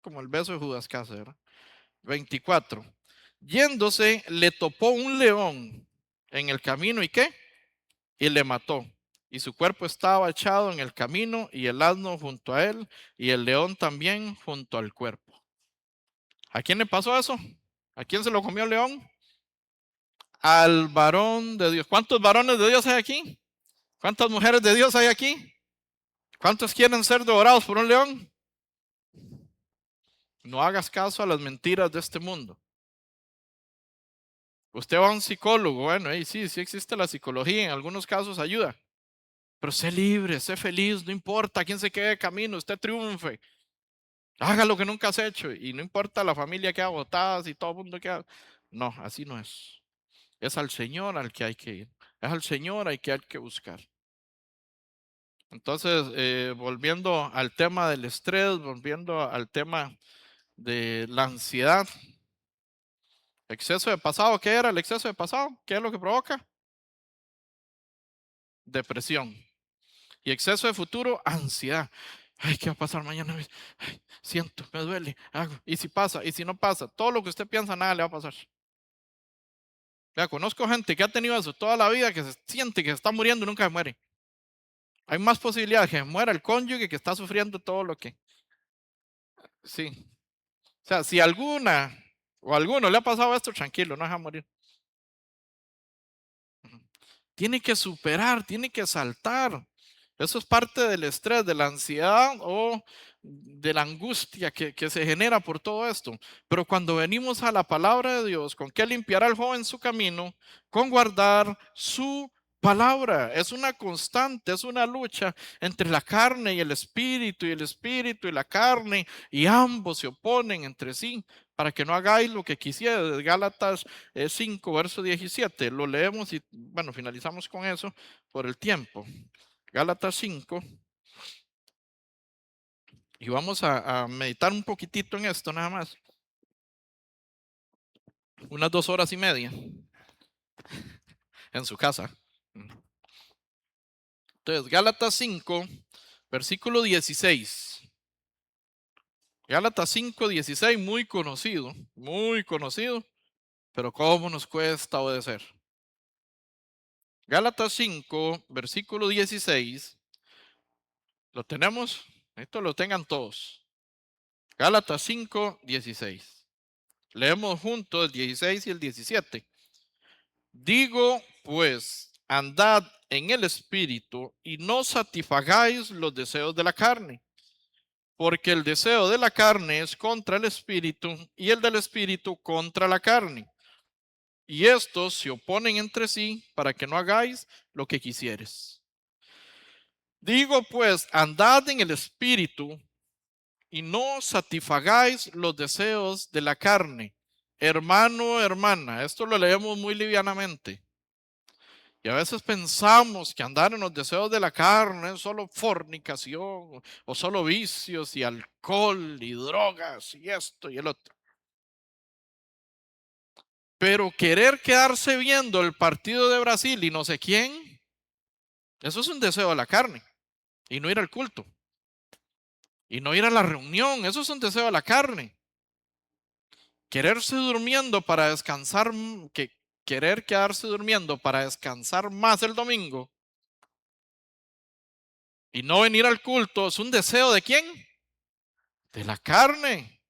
como el beso de Judas Caso, ¿verdad? 24. Yéndose, le topó un león en el camino y ¿qué? Y le mató. Y su cuerpo estaba echado en el camino y el asno junto a él y el león también junto al cuerpo. ¿A quién le pasó eso? ¿A quién se lo comió el león? Al varón de Dios. ¿Cuántos varones de Dios hay aquí? ¿Cuántas mujeres de Dios hay aquí? ¿Cuántos quieren ser devorados por un león? No hagas caso a las mentiras de este mundo. Usted va a un psicólogo, bueno, y sí existe la psicología, en algunos casos ayuda. Pero sé libre, sé feliz, no importa quién se quede de camino, usted triunfe. Haga lo que nunca has hecho y no importa la familia que ha votado, si todo el mundo queda. No, así no es. Es al Señor al que hay que ir. Es al Señor al que hay que buscar. Entonces, volviendo al tema del estrés, volviendo al tema de la ansiedad, exceso de pasado, ¿qué era el exceso de pasado? ¿Qué es lo que provoca? Depresión. Y exceso de futuro, ansiedad. Ay, ¿qué va a pasar mañana? Ay, siento, me duele, hago. Y si pasa, y si no pasa, todo lo que usted piensa, nada le va a pasar. Vea, conozco gente que ha tenido eso toda la vida, que se siente que se está muriendo y nunca se muere. Hay más posibilidad de que muera el cónyuge que está sufriendo todo lo que. Sí. O sea, si alguna o a alguno le ha pasado esto, tranquilo, no deja morir. Tiene que superar, tiene que saltar. Eso es parte del estrés, de la ansiedad o de la angustia que se genera por todo esto. Pero cuando venimos a la palabra de Dios, ¿con qué limpiará el joven su camino? Con guardar su palabra. Es una constante, es una lucha entre la carne y el espíritu y la carne, y ambos se oponen entre sí para que no hagáis lo que quisierais. Gálatas 5, verso 17. Lo leemos y bueno, finalizamos con eso por el tiempo. Gálatas 5. Y vamos a meditar un poquitito en esto nada más. Unas 2 horas y media en su casa. Entonces, Gálatas 5, versículo 16. Gálatas 5, 16, muy conocido, pero cómo nos cuesta obedecer. Gálatas 5, versículo 16. ¿Lo tenemos? Esto lo tengan todos. Gálatas 5, 16. Leemos juntos el 16 y el 17. Digo, pues, andad en el espíritu y no satisfagáis los deseos de la carne, porque el deseo de la carne es contra el espíritu y el del espíritu contra la carne. Y estos se oponen entre sí para que no hagáis lo que quisieres. Digo, pues, andad en el espíritu y no satisfagáis los deseos de la carne. Hermano, hermana, esto lo leemos muy livianamente. Y a veces pensamos que andar en los deseos de la carne es solo fornicación o solo vicios y alcohol y drogas y esto y el otro. Pero querer quedarse viendo el partido de Brasil y no sé quién, eso es un deseo de la carne. Y no ir al culto. Y no ir a la reunión, eso es un deseo de la carne. Quererse durmiendo para descansar, querer quedarse durmiendo para descansar más el domingo y no venir al culto es un deseo de quién? De la carne.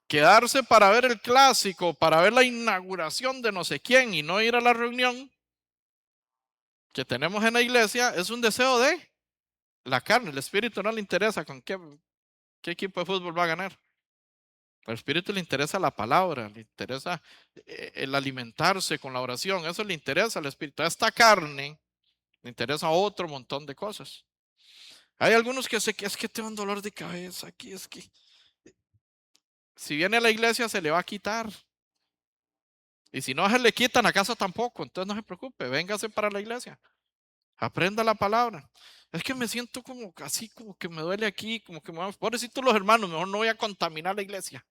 Quedarse para ver el clásico, para ver la inauguración de no sé quién y no ir a la reunión que tenemos en la iglesia es un deseo de la carne. El espíritu no le interesa con qué equipo de fútbol va a ganar. Al espíritu le interesa la palabra, le interesa el alimentarse con la oración. Eso le interesa al espíritu. A esta carne le interesa otro montón de cosas. Hay algunos que sé que es que tengo un dolor de cabeza aquí, es que si viene a la iglesia se le va a quitar. Y si no se le quitan a casa tampoco, entonces no se preocupe, véngase para la iglesia. Aprenda la palabra. Es que me siento como así, como que me duele aquí, como que pobrecitos los hermanos, mejor no voy a contaminar la iglesia.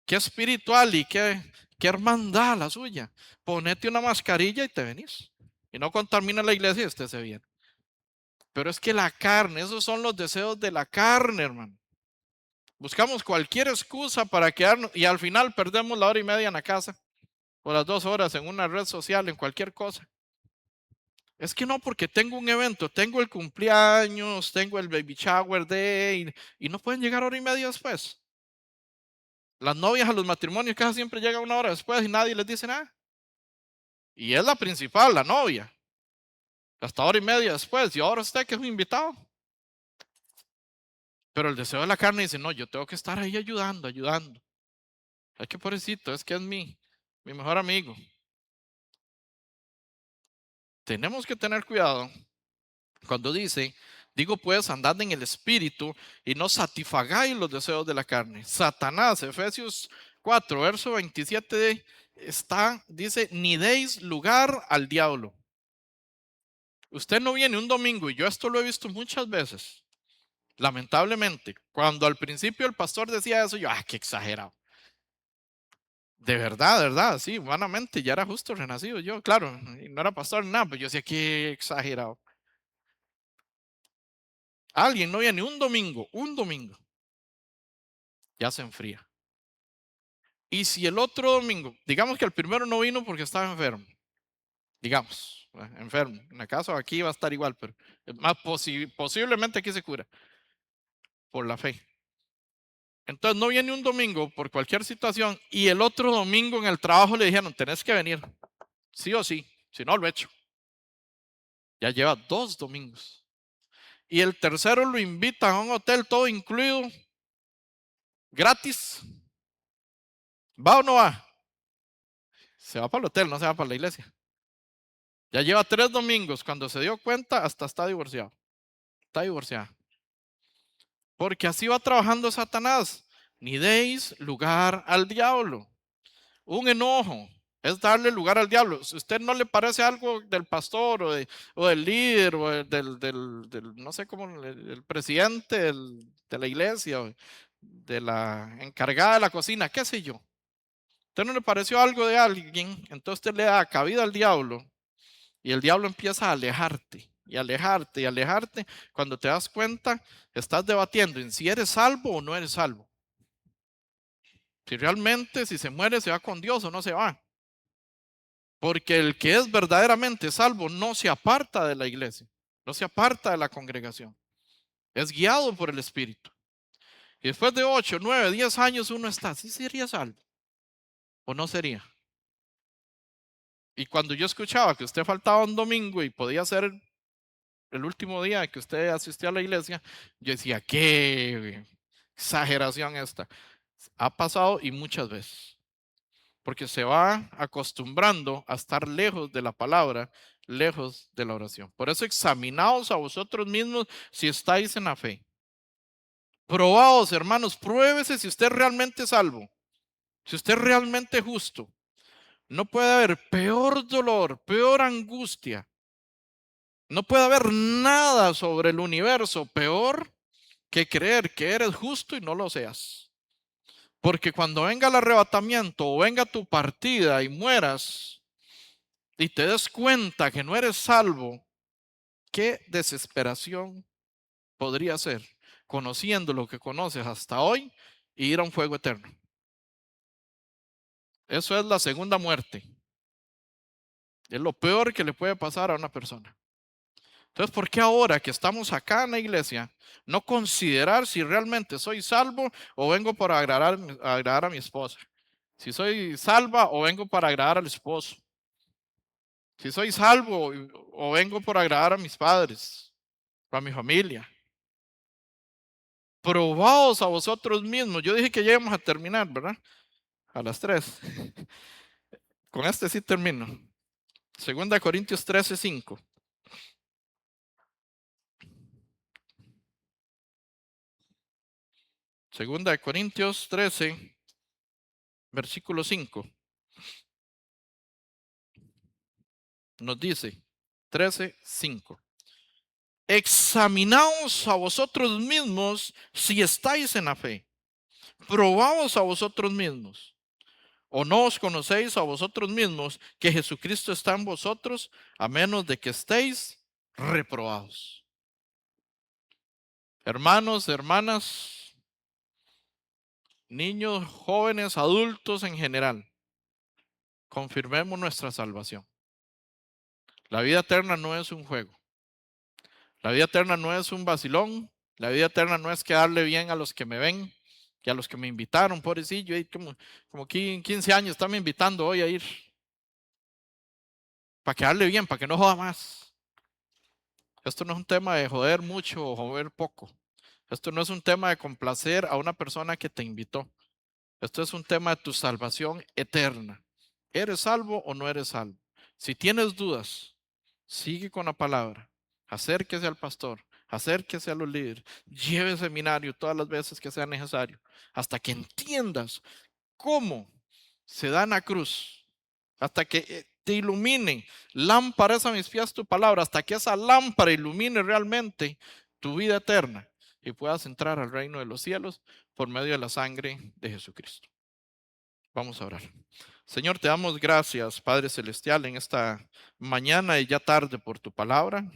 Qué espiritual y qué hermandad la suya. Ponete una mascarilla y te venís. Y no contamina la iglesia y usted se viene. Pero es que la carne, esos son los deseos de la carne, hermano. Buscamos cualquier excusa para quedarnos y al final perdemos la hora y media en la casa o las 2 horas en una red social, en cualquier cosa. Es que no, porque tengo un evento, tengo el cumpleaños, tengo el baby shower day y no pueden llegar hora y media después. Las novias a los matrimonios casi siempre llegan una hora después y nadie les dice nada. Y es la principal, la novia. Hasta hora y media después. Y ahora usted que es un invitado. Pero el deseo de la carne dice, no, yo tengo que estar ahí ayudando, ayudando. Ay, qué pobrecito, es que es mi mejor amigo. Tenemos que tener cuidado cuando dice, digo pues, andad en el espíritu y no satisfagáis los deseos de la carne. Satanás, Efesios 4, verso 27, dice, ni deis lugar al diablo. Usted no viene un domingo, y yo esto lo he visto muchas veces, lamentablemente. Cuando al principio el pastor decía eso, yo, qué exagerado. De verdad, sí, humanamente, ya era justo renacido yo, claro, y no era pastor ni nada, pero yo decía, qué exagerado. Alguien no viene un domingo, ya se enfría. Y si el otro domingo, digamos que el primero no vino porque estaba enfermo, digamos, enfermo, en la casa aquí va a estar igual, pero más posiblemente aquí se cura por la fe. Entonces no viene un domingo por cualquier situación y el otro domingo en el trabajo le dijeron, tenés que venir, sí o sí, si no lo he hecho. Ya lleva 2 domingos. Y el tercero lo invitan a un hotel todo incluido, gratis. ¿Va o no va? Se va para el hotel, no se va para la iglesia. Ya lleva 3 domingos. Cuando se dio cuenta, hasta está divorciado. Está divorciado. Porque así va trabajando Satanás. Ni deis lugar al diablo. Un enojo es darle lugar al diablo. Si a usted no le parece algo del pastor o del líder o no sé cómo, el presidente de la iglesia o de la encargada de la cocina, qué sé yo. ¿Usted no le pareció algo de alguien? Entonces usted le da cabida al diablo y el diablo empieza a alejarte y alejarte y alejarte. Cuando te das cuenta, estás debatiendo en si eres salvo o no eres salvo. Si realmente, si se muere, se va con Dios o no se va. Porque el que es verdaderamente salvo no se aparta de la iglesia, no se aparta de la congregación. Es guiado por el Espíritu. Y después de 8, 9, 10 años uno está, ¿sí sería salvo o no sería? Y cuando yo escuchaba que usted faltaba un domingo y podía ser el último día que usted asistió a la iglesia, yo decía, qué exageración esta. Ha pasado y muchas veces. Porque se va acostumbrando a estar lejos de la palabra, lejos de la oración. Por eso examinaos a vosotros mismos si estáis en la fe. Probaos, hermanos, pruébese si usted realmente es salvo, si usted es realmente justo. No puede haber peor dolor, peor angustia. No puede haber nada sobre el universo peor que creer que eres justo y no lo seas. Porque cuando venga el arrebatamiento o venga tu partida y mueras y te des cuenta que no eres salvo, qué desesperación podría ser conociendo lo que conoces hasta hoy y ir a un fuego eterno. Eso es la segunda muerte. Es lo peor que le puede pasar a una persona. Entonces, ¿por qué ahora que estamos acá en la iglesia no considerar si realmente soy salvo o vengo para agradar a mi esposa? Si soy salva o vengo para agradar al esposo. Si soy salvo o vengo para agradar a mis padres, a mi familia. Probaos a vosotros mismos. Yo dije que lleguemos a terminar, ¿verdad? A las 3. Con este sí termino. Segunda de Corintios 13:5. Segunda de Corintios 13, versículo 5. Nos dice 13:5. Examinaos a vosotros mismos si estáis en la fe. Probaos a vosotros mismos. ¿O no os conocéis a vosotros mismos que Jesucristo está en vosotros, a menos de que estéis reprobados? Hermanos, hermanas, niños, jóvenes, adultos en general, confirmemos nuestra salvación. La vida eterna no es un juego. La vida eterna no es un vacilón. La vida eterna no es quedarle bien a los que me ven y a los que me invitaron, pobrecillo. Y como 15 años están me invitando hoy a ir. Para quedarle bien, para que no joda más. Esto no es un tema de joder mucho o joder poco. Esto no es un tema de complacer a una persona que te invitó. Esto es un tema de tu salvación eterna. ¿Eres salvo o no eres salvo? Si tienes dudas, sigue con la palabra. Acérquese al pastor, acérquese a los líderes, lleve seminario todas las veces que sea necesario, hasta que entiendas cómo se da en la cruz, hasta que te ilumine. Lámpara es a mis pies tu palabra, hasta que esa lámpara ilumine realmente tu vida eterna y puedas entrar al reino de los cielos por medio de la sangre de Jesucristo. Vamos a orar. Señor, te damos gracias, Padre Celestial, en esta mañana y ya tarde por tu palabra,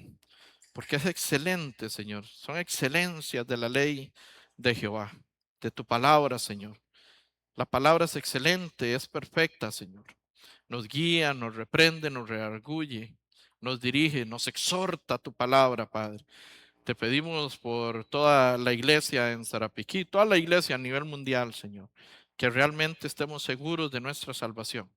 porque es excelente, Señor. Son excelencias de la ley de Jehová, de tu palabra, Señor. La palabra es excelente, es perfecta, Señor. Nos guía, nos reprende, nos redarguye, nos dirige, nos exhorta tu palabra, Padre. Te pedimos por toda la iglesia en Sarapiquí, toda la iglesia a nivel mundial, Señor, que realmente estemos seguros de nuestra salvación,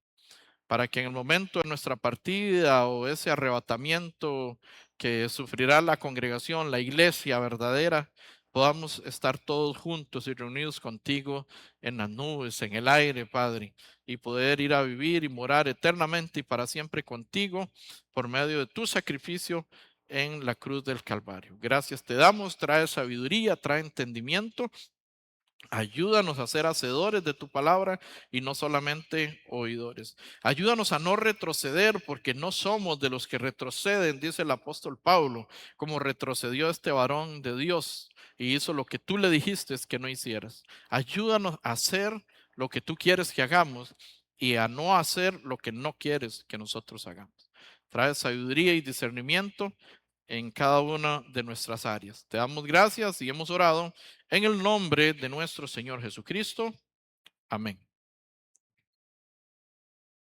para que en el momento de nuestra partida o ese arrebatamiento que sufrirá la congregación, la iglesia verdadera, podamos estar todos juntos y reunidos contigo en las nubes, en el aire, Padre, y poder ir a vivir y morar eternamente y para siempre contigo por medio de tu sacrificio en la cruz del Calvario. Gracias te damos, trae sabiduría, trae entendimiento. Ayúdanos a ser hacedores de tu palabra y no solamente oidores. Ayúdanos a no retroceder porque no somos de los que retroceden, dice el apóstol Pablo, como retrocedió este varón de Dios y hizo lo que tú le dijiste que no hicieras. Ayúdanos a hacer lo que tú quieres que hagamos y a no hacer lo que no quieres que nosotros hagamos. Trae sabiduría y discernimiento en cada una de nuestras áreas. Te damos gracias y hemos orado en el nombre de nuestro Señor Jesucristo. Amén.